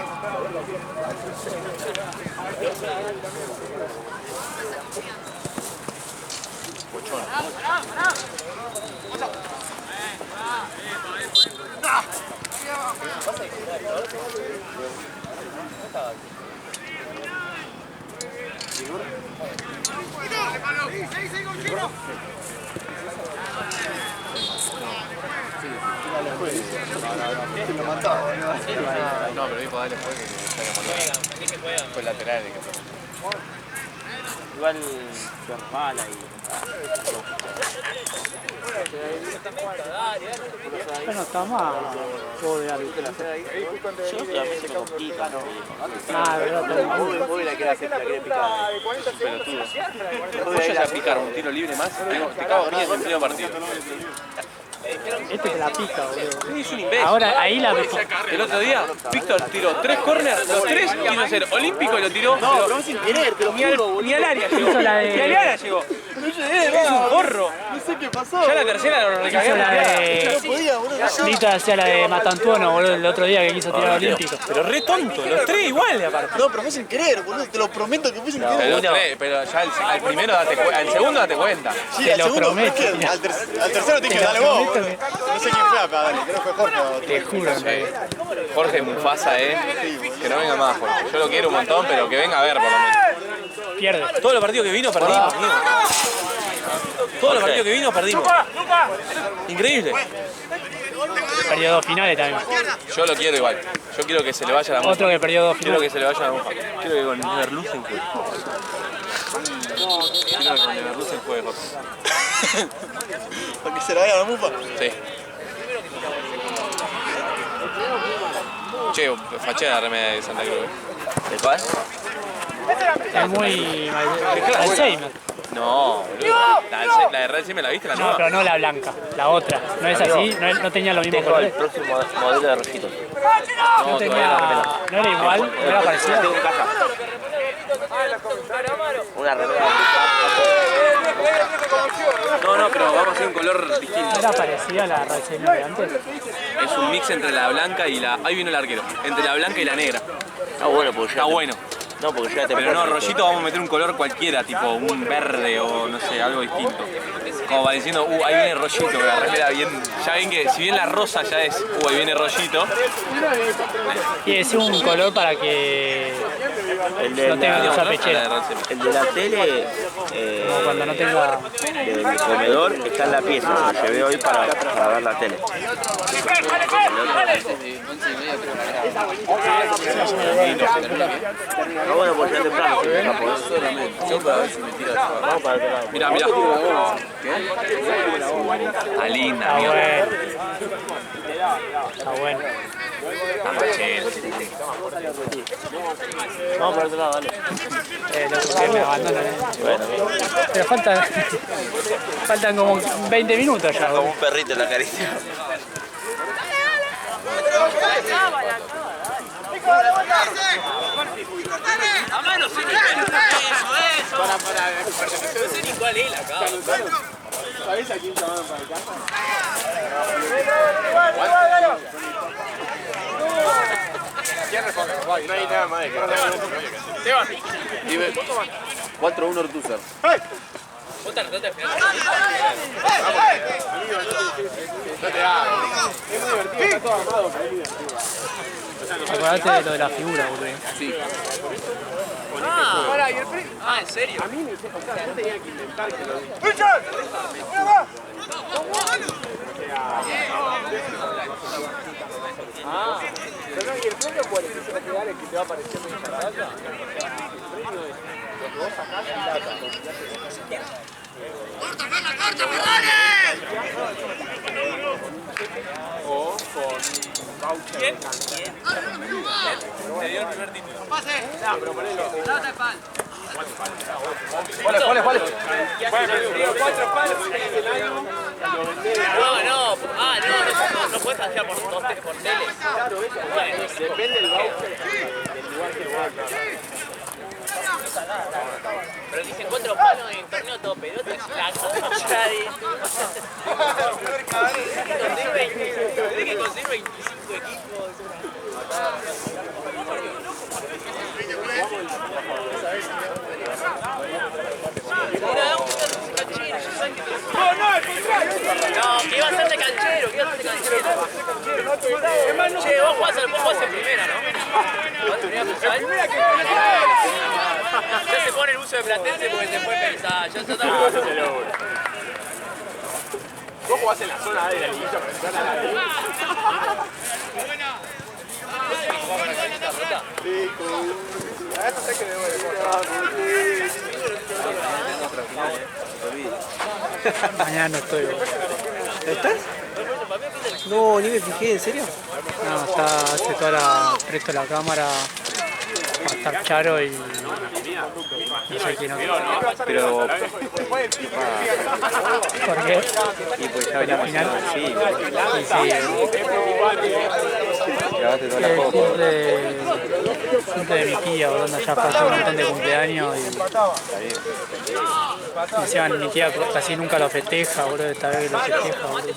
Speaker 2: Lo mataba,
Speaker 4: No, pero dijo, dale, fue que fue lateral.
Speaker 9: Igual su hermana y...
Speaker 5: Bueno, está mal. Vos de algo.
Speaker 9: Yo también se me complica, ¿no?
Speaker 5: Ah, verdad, está mal.
Speaker 9: Vos la querés hacer, la querés picar.
Speaker 4: Pelotudo. Vos ya a picar un tiro libre más, te cago bien en pleno partido.
Speaker 5: Este te la pica, boludo.
Speaker 4: Es un imbécil.
Speaker 5: Ahora ahí la ves.
Speaker 4: El otro día, Víctor tiró 3 corners, los 3 quiso ser olímpico y lo tiró.
Speaker 2: No, pero sin querer, te lo juro,
Speaker 4: Ni al área llegó.
Speaker 5: Hizo la de-
Speaker 4: Ni al área llegó.
Speaker 2: No llegué,
Speaker 4: Es un porro.
Speaker 2: No sé qué pasó.
Speaker 4: Ya la tercera lo recagué.
Speaker 5: Hizo la
Speaker 2: No
Speaker 5: de...
Speaker 2: podía, boludo.
Speaker 5: Lito hacía la de Matantuono, boludo, el otro día que quiso tirar olímpico.
Speaker 4: Pero re tonto, los 3 iguales aparte.
Speaker 2: No, pero fue sin querer, boludo. Te lo prometo que fue sin querer.
Speaker 4: Pero, pero ya al primero date cuenta, al segundo date cuenta.
Speaker 2: Sí,
Speaker 5: Te
Speaker 2: al
Speaker 5: lo
Speaker 2: segundo,
Speaker 5: prometo,
Speaker 2: es que
Speaker 5: mira.
Speaker 2: al tercero te dije,
Speaker 5: Te lo
Speaker 2: dale vos,
Speaker 5: prometo
Speaker 2: boludo. No sé quién fue acá, dale. Creo que fue Jorge.
Speaker 5: Te juro, en realidad.
Speaker 4: Jorge Mufasa, que no venga más, Jorge. Yo lo quiero un montón, pero que venga a ver por lo menos.
Speaker 5: Pierde.
Speaker 4: Todos los partidos que vino perdimos, amigo. Todos los partidos que vino perdimos. Increíble.
Speaker 5: Perdió 2 finales también.
Speaker 4: Yo lo quiero igual. Yo quiero que se le vaya la mufa.
Speaker 5: Otro que perdió 2
Speaker 4: Quiero
Speaker 5: finales.
Speaker 4: que se le vaya la mufa. Quiero que con Leverkusen juegue. Quiero que con Leverkusen juegue Jorge.
Speaker 2: ¿Para que se la vaya la mufa?
Speaker 4: Sí. Che, fachea la remera de Santa Cruz.
Speaker 1: ¿De cuál?
Speaker 5: Es muy Alzheimer.
Speaker 4: No, boludo. La de Real sí me la viste, la
Speaker 5: No,
Speaker 4: nueva.
Speaker 5: pero no la blanca, la otra. No es así, no tenía los mismos
Speaker 1: Tengo el
Speaker 5: colores.
Speaker 1: próximo modelo de Rojito.
Speaker 5: No tenía, no era igual, no era parecida.
Speaker 1: Tengo en caja. Una remera.
Speaker 4: No, pero vamos a hacer un color distinto.
Speaker 5: ¿No era parecida a la Alzheimer de antes?
Speaker 4: Es un mix entre la blanca y la... Ahí vino el arquero. Entre la blanca y la negra.
Speaker 1: Está bueno porque
Speaker 4: Está bueno.
Speaker 1: No, porque ya te
Speaker 4: Pero no, rollito vamos a meter un color cualquiera, tipo un verde o no sé, algo distinto. Como va diciendo, ahí viene rollito, que la remera bien... Ya ven que si bien la rosa ya es, ahí viene rollito.
Speaker 5: Y es un color para que
Speaker 1: El de
Speaker 5: no tenga que
Speaker 1: la,
Speaker 5: usar pechera.
Speaker 1: el de la tele
Speaker 5: Como cuando no tenga...
Speaker 1: del comedor está en la pieza. Se lo llevé hoy para ver la tele. No, bueno, pues ya temprano.
Speaker 7: Yo para ver si me tira eso.
Speaker 1: Vamos para otro lado.
Speaker 4: Mirá. Está linda,
Speaker 5: Está
Speaker 4: amigo.
Speaker 5: bueno. Está bueno.
Speaker 4: Está machero.
Speaker 1: Vamos para otro lado, dale.
Speaker 5: Lo que me abandonan. Pero faltan como 20 minutos ya.
Speaker 1: Como un perrito en la caricia.
Speaker 4: A mano, sí, eso. No sé ni cuál es la cara.
Speaker 2: ¿Sabés a quién llamaron para acá? No hay nada más de que...
Speaker 7: Dime, 4-1 Ortúzar.
Speaker 2: No te hagas. Es muy divertido, está todo armado, pero es divertido.
Speaker 5: Acordate de lo de la figura, boludo.
Speaker 7: Sí.
Speaker 4: ¿En serio?
Speaker 2: A mí me dice, o sea, yo tenía que inventar que lo pero no, y el premio cuál es, ese material es que te va apareciendo en esa pantalla. Lo que vos sacás es plata. O con voucher.
Speaker 4: ¿Quién? Te dio el primer título.
Speaker 2: No, pero ponelo.
Speaker 7: ¿Cuál es?
Speaker 2: Bueno, pero 4 palos en el año.
Speaker 4: No puedes hacer por tele.
Speaker 2: Depende del voucher del lugar que vos.
Speaker 4: Pero dicen 4 palos en torneo todo pelota, es la concha de... Tiene que conseguir 25 equipos. No, que iba a ser de canchero, Che, vos jugás en primera, ¿no? ¿Vos primera futsal? Ya se pone el uso de Platense porque se fue pensar. Ya está.
Speaker 2: Vos jugás en la zona A de la liguilla, pero en zona A. Sí, con... Esto sé que debo de
Speaker 5: Mañana no estoy.
Speaker 8: ¿Estás? No, ni me fijé, ¿en serio?
Speaker 5: No, se para presto la cámara. Va a estar Charo y no sé quién otro.
Speaker 8: Pero...
Speaker 5: ¿Por qué?
Speaker 8: Y pues ya venía
Speaker 5: final.
Speaker 8: Sí,
Speaker 5: Y sí,
Speaker 8: grabaste toda la foto.
Speaker 5: cumple de mi tía, boludo, ya pasó un montón de cumpleaños y encima mi tía casi nunca lo festeja, boludo, esta vez lo festeja, boludo.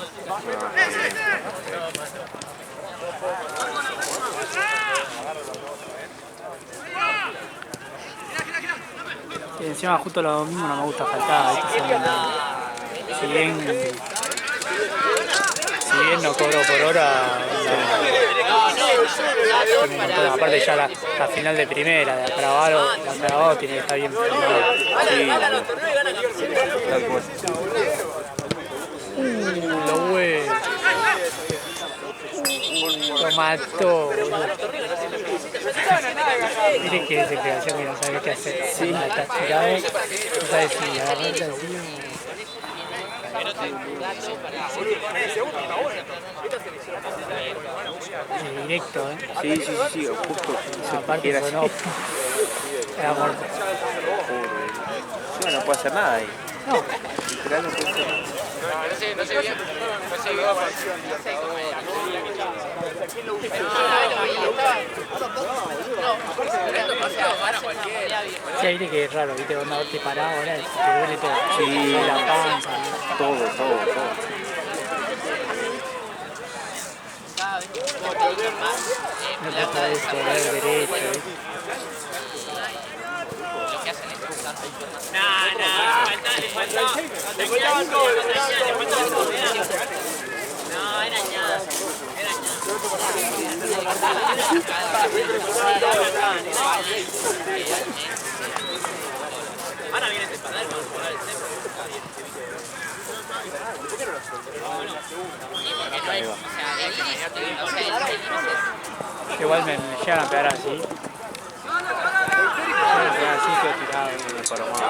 Speaker 5: Y encima justo los domingos no me gusta faltar, ¿viste? Si bien no cobro por hora, aparte ya la final de primera, de Acabado tiene que estar bien.
Speaker 8: Sí, tal cual.
Speaker 5: mató, boludo. Miren qué desesperación que no sabe qué hacer. Sí. Está tirado, no sabe si agarrarse así o... Directo,
Speaker 8: Sí, justo.
Speaker 5: Aparte sonó. Era muerto.
Speaker 8: No puede hacer nada ahí.
Speaker 5: No.
Speaker 8: Literal no puede hacer nada.
Speaker 2: No sé bien.
Speaker 5: Sí, ahí que es raro, viste, cuando te parás ahora te duele todo.
Speaker 8: Sí.
Speaker 5: La panza.
Speaker 8: Todo.
Speaker 5: No te podés correr derecho,
Speaker 1: Ahora viene este panel, vamos a poner el centro.
Speaker 5: Igual me llegan a pegar así. Me pegan así, quedo tirado.
Speaker 8: No me paro más.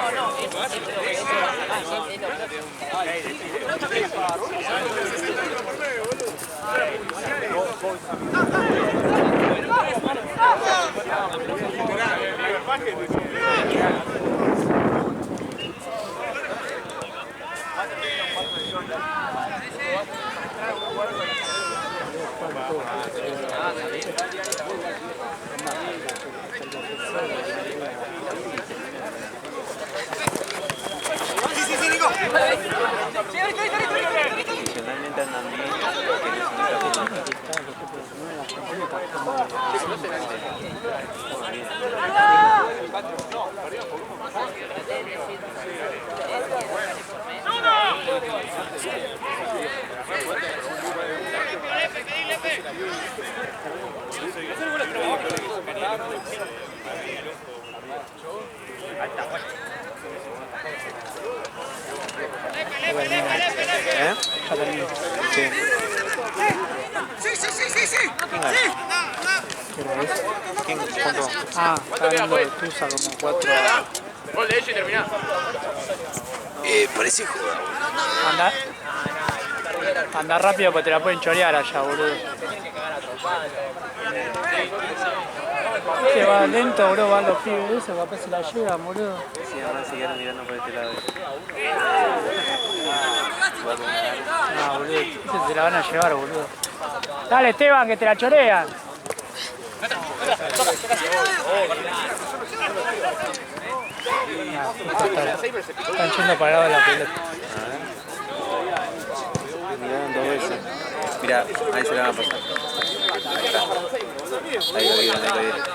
Speaker 8: Adicionalmente andan bien, ¿eh? Sí. ¿Quién? ¿Cuánto?
Speaker 5: Ah, está hablando de Tusa como 4.
Speaker 2: Gol de ellos y terminás.
Speaker 7: Parece joda.
Speaker 5: Anda rápido porque te la pueden chorear allá, boludo. Que va lento, bro, van los pibes de eso, capaz se la llevan, boludo.
Speaker 8: Sí, ahora se quedaron mirando por este lado.
Speaker 5: No, boludo, eso se la van a llevar, boludo. Dale, Esteban, que te la chorean. Están yendo parados la pelota.
Speaker 8: Miraron 2 veces. Mirá, ahí se la van a pasar. Ahí está. Ahí lo vieron.